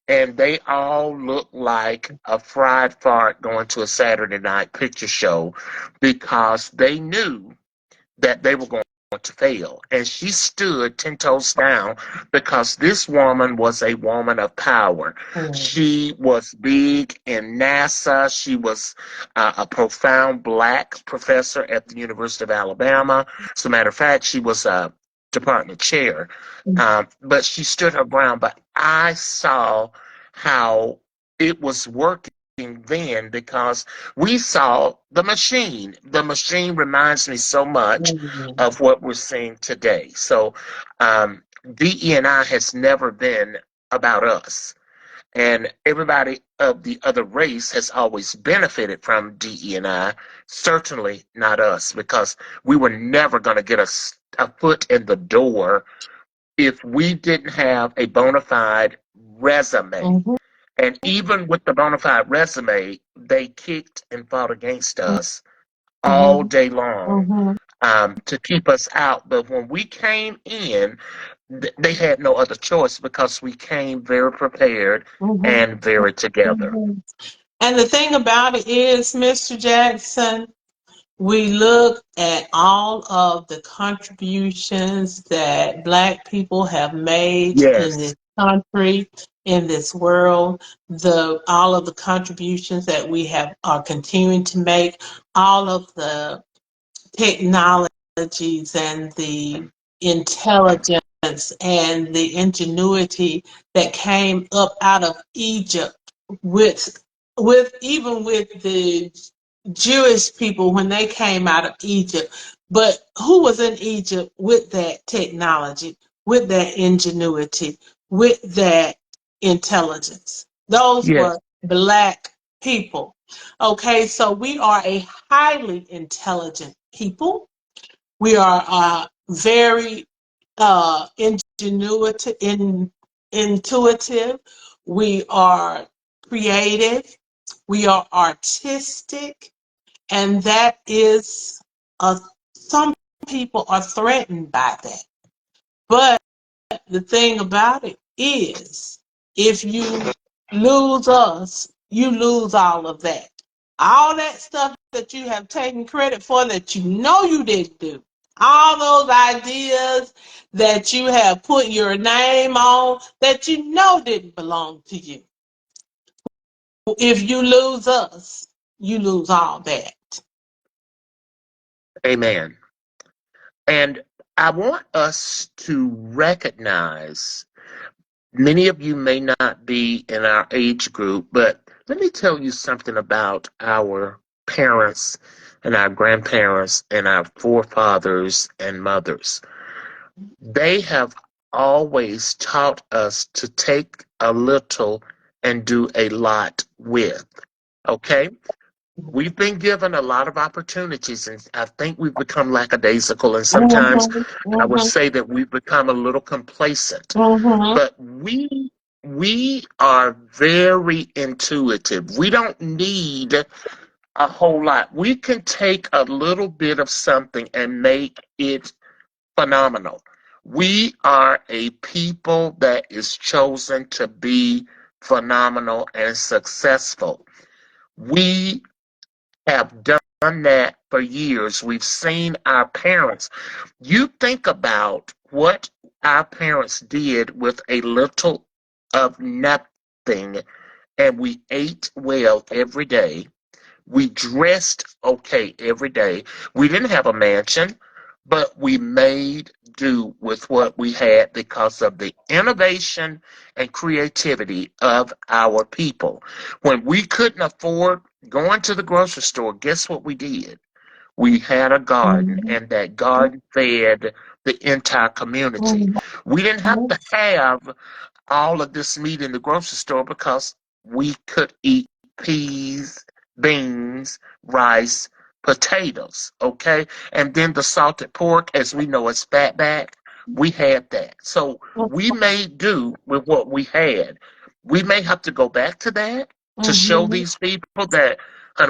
And they all look like a fried fart going to a Saturday night picture show because they knew that they were going to fail. And she stood 10 toes down because this woman was a woman of power. She was big in NASA. She was a profound black professor at the University of Alabama. As a matter of fact, she was a department chair. But she stood her ground. But I saw how it was working then because we saw the machine. The machine reminds me so much of what we're seeing today. So DE&I has never been about us. And everybody of the other race has always benefited from DE&I, certainly not us, because we were never going to get a foot in the door if we didn't have a bona fide resume. Mhm. And even with the bona fide resume, they kicked and fought against us all Mhm. day long Mhm. to keep us out. But when we came in, they had no other choice because we came very prepared Mhm. and very together. Mhm. And the thing about it is, Mr. Jackson, we look at all of the contributions that Black people have made in Yes, this country, in this world, the all of the contributions that we have are continuing to make, all of the technologies and the intelligence and the ingenuity that came up out of Egypt with even with the Jewish people when they came out of Egypt. But who was in Egypt with that technology, with that ingenuity, with that intelligence? Those yes, were Black people. Okay, so we are a highly intelligent people. We are very intuitive. We are creative. We are artistic, and that is some people are threatened by that. But the thing about it is, if you lose us, you lose all of that. All that stuff that you have taken credit for that you know you didn't do. All those ideas that you have put your name on that you know didn't belong to you. If you lose us, you lose all that. amen. And I want us to recognize many of you may not be in our age group, but let me tell you something about our parents and our grandparents and our forefathers and mothers. They have always taught us to take a little and do a lot with. Okay? We've been given a lot of opportunities, and I think we've become lackadaisical, and sometimes Mhm, I would mhm, say that we've become a little complacent. mhm, But we are very intuitive. We don't need a whole lot. We can take a little bit of something and make it phenomenal. We are a people that is chosen to be phenomenal and successful. We have done that for years. We've seen our parents. You think about what our parents did with a little of nothing, and we ate well every day. We dressed okay every day. We didn't have a mansion, but we made do with what we had because of the innovation and creativity of our people. When we couldn't afford going to the grocery store, guess what we did? We had a garden, Mhm. and that garden fed the entire community. We didn't have to have all of this meat in the grocery store because we could eat peas, beans, rice, potatoes, okay? And then the salted pork, as we know, is fatback. We had that. So we made do with what we had. We may have to go back to that to show Mhm. these people that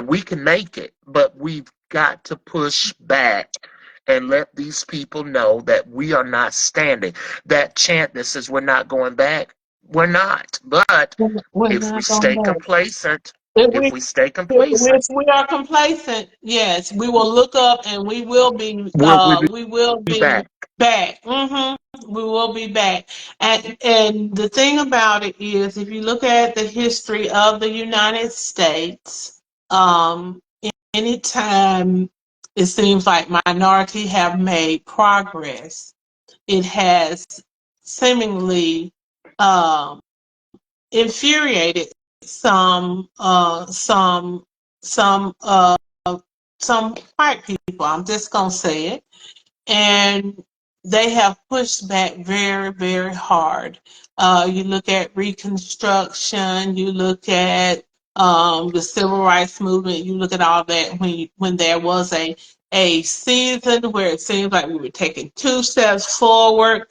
we can make it, but we've got to push back and let these people know that we are not standing. That chant that says we're not going back, we're not. But We're if we not going stay back. complacent, If if we we stay if complacent, we are complacent, yes, we will look up and will we we will be be back? back. We will be back. And the thing about it is, if you look at the history of the United States, um, anytime it seems like minority have made progress, it has seemingly um, infuriated some uh, some some uh, some white people. I'm just gonna say it, and they have pushed back very, very hard. You look at Reconstruction, you look at the Civil Rights Movement, you look at all that when there was a season where it seemed like we were taking two steps forward,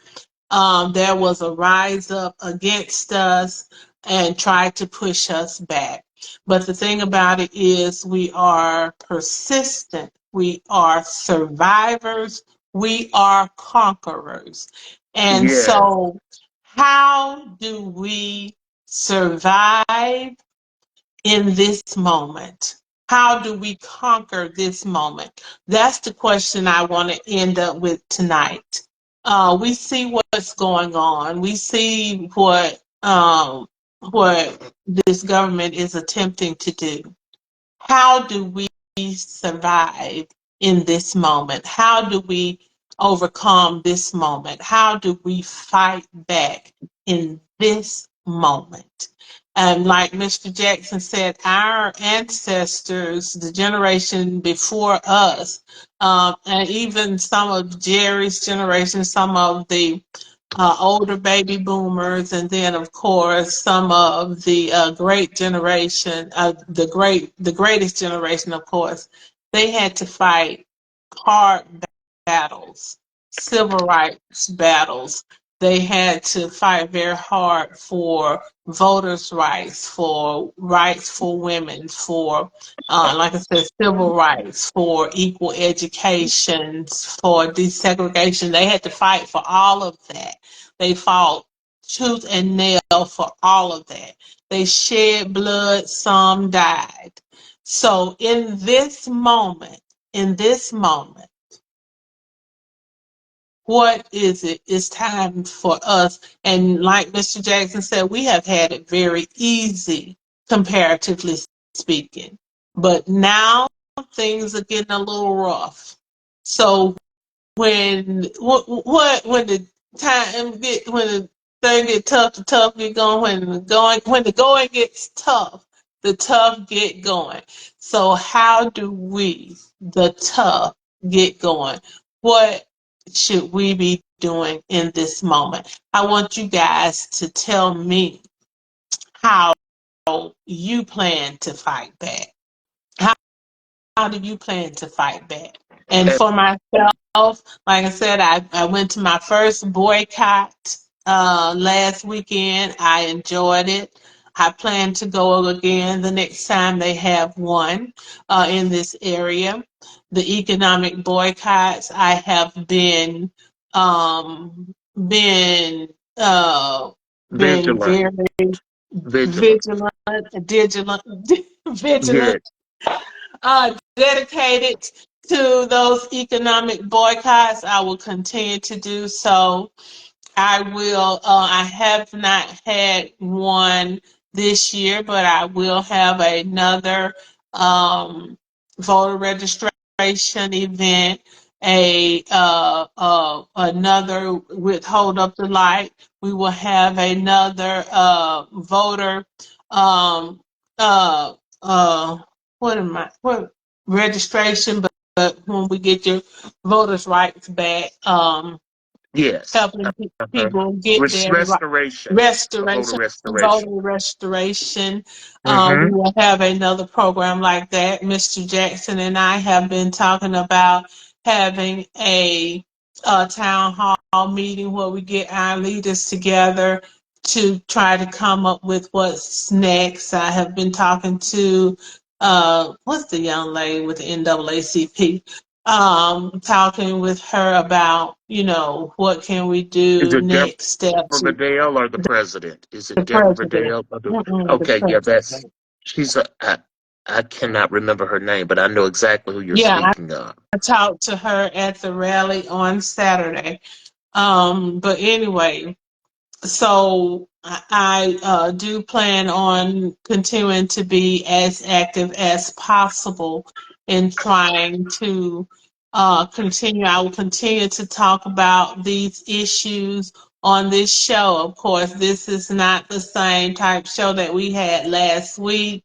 there was a rise up against us and tried to push us back. But the thing about it is, we are persistent, we are survivors, we are conquerors. And Yes. so, how do we survive in this moment? How do we conquer this moment? That's the question I want to end up with tonight. We see what's going on. We see what this government is attempting to do. How do we survive in this moment? How do we overcome this moment? How do we fight back in this moment? And like Mr. Jackson said, our ancestors, the generation before us, and even some of Jerry's generation, some of the older baby boomers, and then of course some of the great generation, the greatest generation, of course, they had to fight hard battles, civil rights battles. They had to fight very hard for voters' rights for women, for, like I said, civil rights, for equal education, for desegregation. They had to fight for all of that. They fought tooth and nail for all of that. They shed blood, some died. So in this moment, what is it? It's time for us. And like Mr. Jackson said, we have had it very easy, comparatively speaking. But now things are getting a little rough. So when the when the thing get tough, the tough get going. When the going gets tough, the tough get going. So how do we, the tough, get going? What should we be doing in this moment? I want you guys to tell me how you plan to fight back. How do you plan to fight back? And And for myself, like I said, I went to my first boycott last weekend. I enjoyed it. I plan to go again the next time they have one in this area. The economic boycotts, I have um, been uh, been vigilant, very vigilant. vigilant, vigilant, vigilant, Good. dedicated to those economic boycotts. I will continue to do so. I will. I have not had one this year, but I will have another voter registration event. Another with Hold Up the Light. We will have another voter um, uh, uh, what registration, but when we get your voters' rights back. Yes. Helping Uh-huh. people get their Restoration. A voter restoration, voter restoration. restoration. We Mm-hmm. will have another program like that. Mr. Jackson and I have been talking about having a town hall meeting where we get our leaders together to try to come up with what's next. I have been talking to what's the young lady with the NAACP, talking with her about, what can we Is do it Deborah next steps with Vidal or the president? Is the it Deborah president. Vidal? The Okay, yeah, that's president. she's I cannot remember her name, but I know exactly who you're Yeah, speaking of. I talked to her at the rally on Saturday. But anyway, so I do plan on continuing to be as active as possible in trying to continue. I will continue to talk about these issues on this show. Of course, this is not the same type show that we had last week.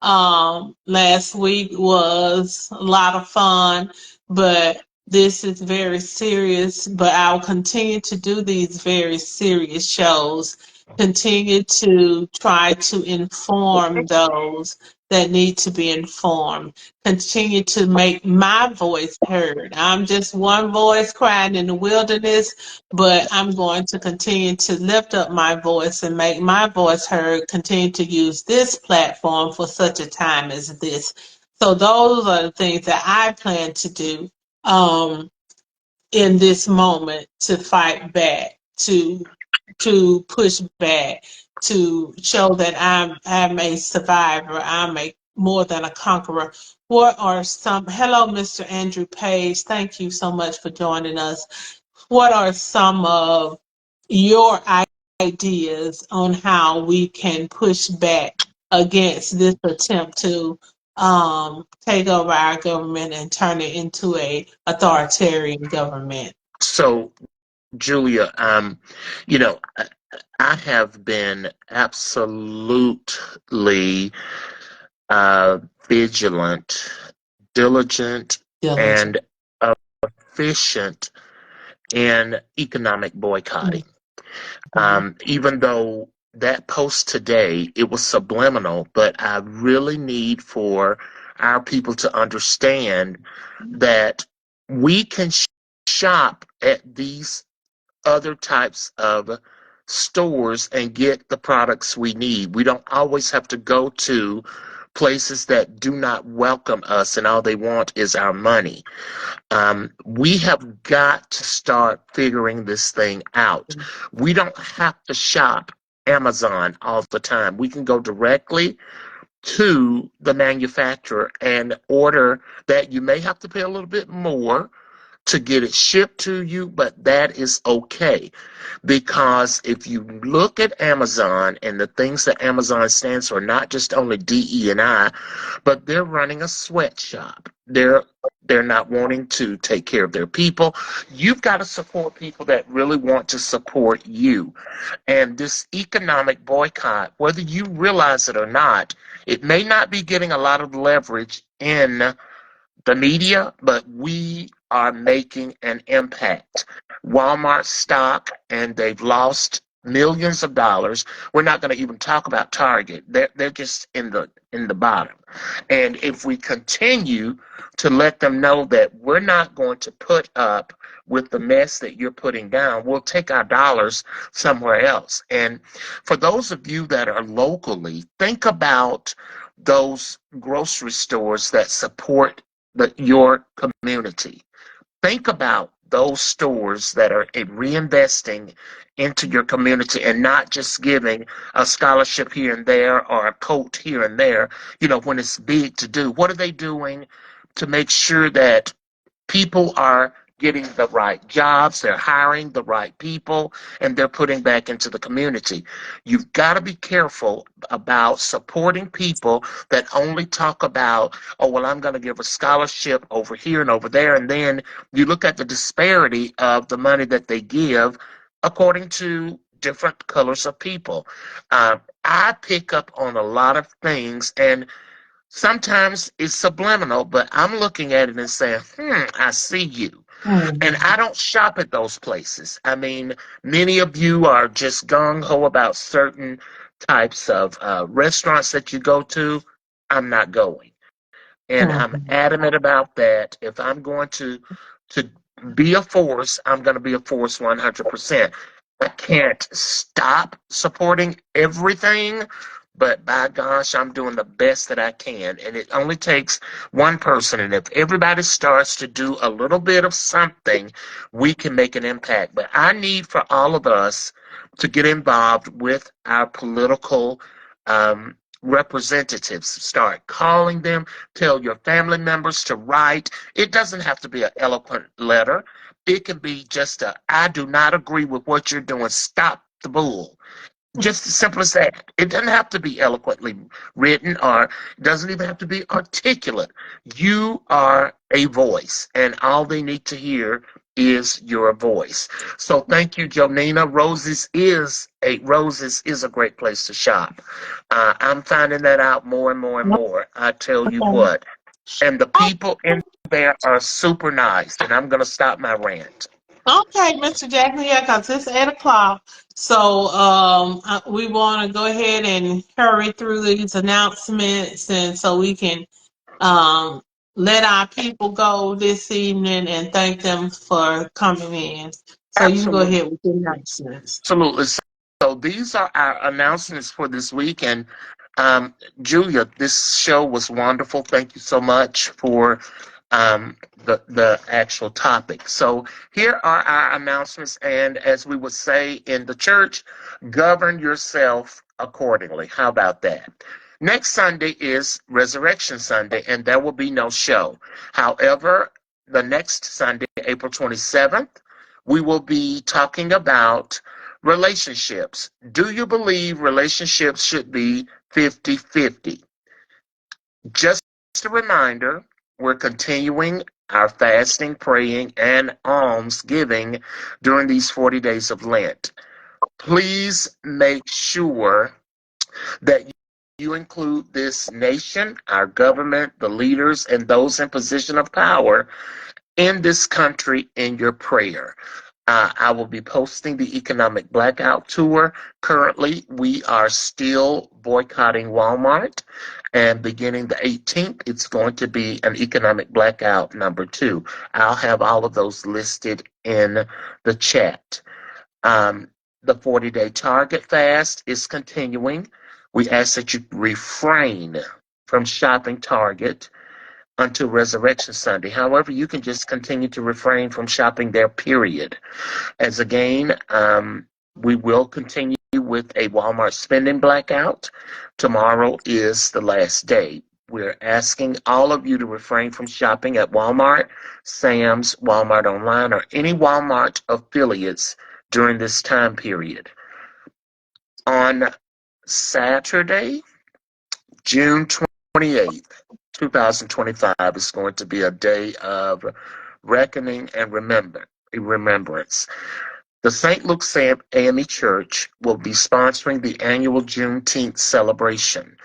Last week was a lot of fun, but this is very serious. But I'll continue to do these very serious shows, continue to try to inform those that need to be informed, continue to make my voice heard. I'm just one voice crying in the wilderness, but I'm going to continue to lift up my voice and make my voice heard, continue to use this platform for such a time as this. So those are the things that I plan to do um, in this moment to fight back, to push back, to show that I'm a survivor. I'm a more than a conqueror. What are some? Hello, Mr. Andrew Page. Thank you so much for joining us. What are some of your ideas on how we can push back against this attempt to take over our government and turn it into a authoritarian government? So, Julia, you know, I have been absolutely vigilant, diligent, Diligent. and efficient in economic boycotting. Mhm. Even though that post today, it was subliminal, but I really need for our people to understand that we can shop at these other types of stores and get the products we need. We don't always have to go to places that do not welcome us and all they want is our money. We have got to start figuring this thing out. We don't have to shop Amazon all the time. We can go directly to the manufacturer and order that. You may have to pay a little bit more to get it shipped to you, but that is okay. Because if you look at Amazon and the things that Amazon stands for, not just only DE and I, but they're running a sweatshop. They're not wanting to take care of their people. You've got to support people that really want to support you. And this economic boycott, whether you realize it or not, it may not be getting a lot of leverage in the media, but we are making an impact. Walmart stock, and they've lost millions of dollars. We're not going to even talk about Target. They're just in the bottom. And if we continue to let them know that we're not going to put up with the mess that you're putting down, we'll take our dollars somewhere else. And for those of you that are locally, think about those grocery stores that support your community. Think about those stores that are reinvesting into your community and not just giving a scholarship here and there or a coat here and there, when it's big to do? What are they doing to make sure that people are getting the right jobs, they're hiring the right people, and they're putting back into the community? You've got to be careful about supporting people that only talk about, oh, well, I'm going to give a scholarship over here and over there. And then you look at the disparity of the money that they give according to different colors of people. I pick up on a lot of things, and sometimes it's subliminal, but I'm looking at it and saying, I see you. And Mhm. I don't shop at those places. I mean, many of you are just gung ho about certain types of restaurants that you go to. I'm not going. And I'm Mhm. adamant about that. If I'm going to be a force, I'm going to be a force 100%. I can't stop supporting everything, but by gosh, I'm doing the best that I can. And it only takes one person. And if everybody starts to do a little bit of something, we can make an impact. But I need for all of us to get involved with our political representatives. Start calling them. Tell your family members to write. It doesn't have to be an eloquent letter. It can be just a, I do not agree with what you're doing. Stop the bull. Just as simple as that. It doesn't have to be eloquently written, or it doesn't even have to be articulate. You are a voice, and all they need to hear is your voice. So thank you, Jonina. Roses is a great place to shop. I'm finding that out more and more and more. I tell you Okay. what. And the people in there are super nice. And I'm gonna stop my rant. Okay, Mr. Jackson, yeah, because it's 8 o'clock. So we want to go ahead and hurry through these announcements, and so we can um, let our people go this evening and thank them for coming in. So you can go Absolutely. ahead with the announcements. Absolutely. So these are our announcements for this week. And um, Julia, this show was wonderful. Thank you so much for the actual topic. So here are our announcements. And as we would say in the church, govern yourself accordingly. How about that? Next Sunday is Resurrection Sunday, and there will be no show. However, the next Sunday, April 27th, we will be talking about relationships. Do you believe relationships should be 50-50? Just a reminder, we're continuing our fasting, praying, and alms giving during these 40 days of Lent. Please make sure that you include this nation, our government, the leaders, and those in position of power in this country in your prayer. I will be posting the Economic Blackout Tour. Currently, we are still boycotting Walmart. And beginning the 18th, it's going to be an Economic Blackout number 2. I'll have all of those listed in the chat. Um, the 40-day Target fast is continuing. We ask that you refrain from shopping Target until Resurrection Sunday. However, you can just continue to refrain from shopping there, period. As again, we will continue with a Walmart spending blackout. Tomorrow is the last day. We're asking all of you to refrain from shopping at Walmart, Sam's, Walmart Online, or any Walmart affiliates during this time period. On Saturday, June 28th, 2025 is going to be a day of reckoning and remembrance. The St. Luke's AME Church will be sponsoring the annual Juneteenth celebration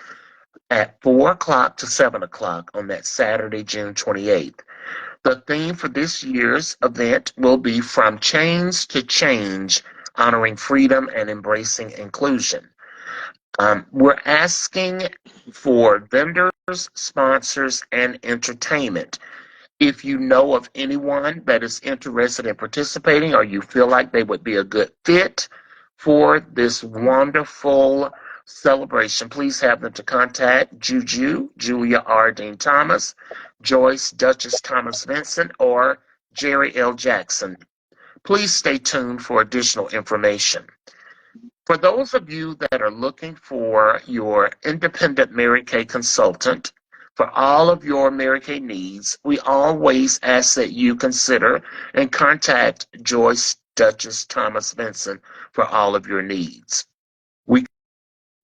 at 4 o'clock to 7 o'clock on that Saturday, June 28th. The theme for this year's event will be From Chains to Change, honoring freedom and embracing inclusion. We're asking for vendors, sponsors, and entertainment. If you know of anyone that is interested in participating or you feel like they would be a good fit for this wonderful celebration, please have them to contact Juju, Julia R. Dean Thomas, Joyce Duchess Thomas Vincent, or Jerry L. Jackson. Please stay tuned for additional information. For those of you that are looking for your independent Mary Kay consultant for all of your Mary Kay needs, we always ask that you consider and contact Joyce Duchess Thomas Vincent for all of your needs. We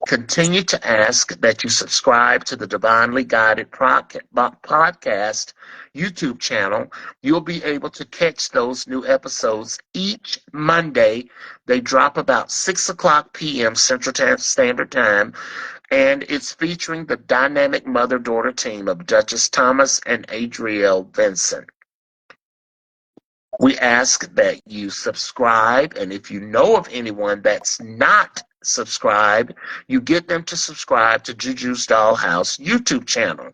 continue to ask that you subscribe to the Divinely Guided Podcast YouTube channel. You'll be able to catch those new episodes each Monday. They drop about 6 o'clock p.m. Central Standard Time, and it's featuring the dynamic mother-daughter team of Duchess Thomas and Adrielle Vincent. We ask that you subscribe, and if you know of anyone that's not subscribed, you get them to subscribe to Juju's Dollhouse YouTube channel.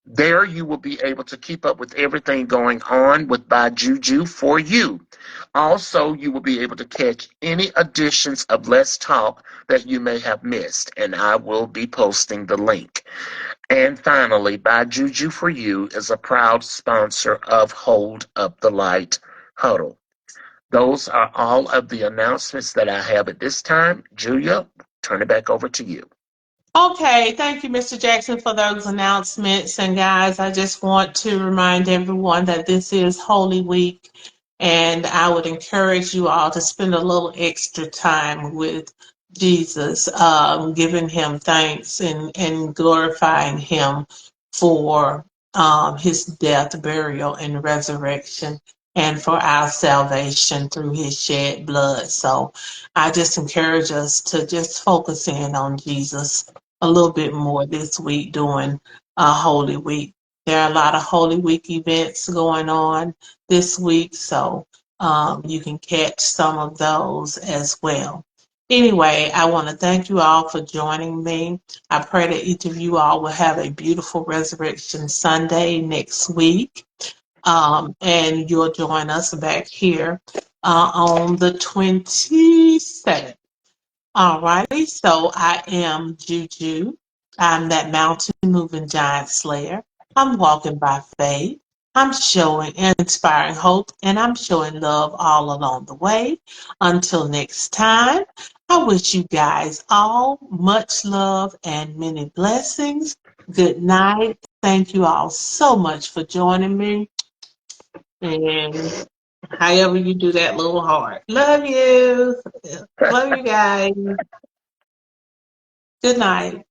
There you will be able to keep up with everything going on with By Juju for you. Also, you will be able to catch any editions of Let's Talk that you may have missed, and I will be posting the link. And finally, By Juju for You is a proud sponsor of Hold Up the Light Huddle. Those are all of the announcements that I have at this time. Julia, turn it back over to you. Okay, thank you, Mr. Jackson, for those announcements. And guys, I just want to remind everyone that this is Holy Week, and I would encourage you all to spend a little extra time with Jesus, giving him thanks and glorifying him for his death, burial, and resurrection, and for our salvation through his shed blood. So I just encourage us to just focus in on Jesus a little bit more this week during Holy Week. There are a lot of Holy Week events going on this week, so you can catch some of those as well. Anyway, I want to thank you all for joining me. I pray that each of you all will have a beautiful Resurrection Sunday next week. And you'll join us back here on the 22nd. All righty, so I am Juju. I'm that mountain moving giant slayer. I'm walking by faith. I'm showing and inspiring hope, and I'm showing love all along the way. Until next time, I wish you guys all much love and many blessings. Good night. Thank you all so much for joining me. And however you do that little heart. Love you. Love you guys. Good night.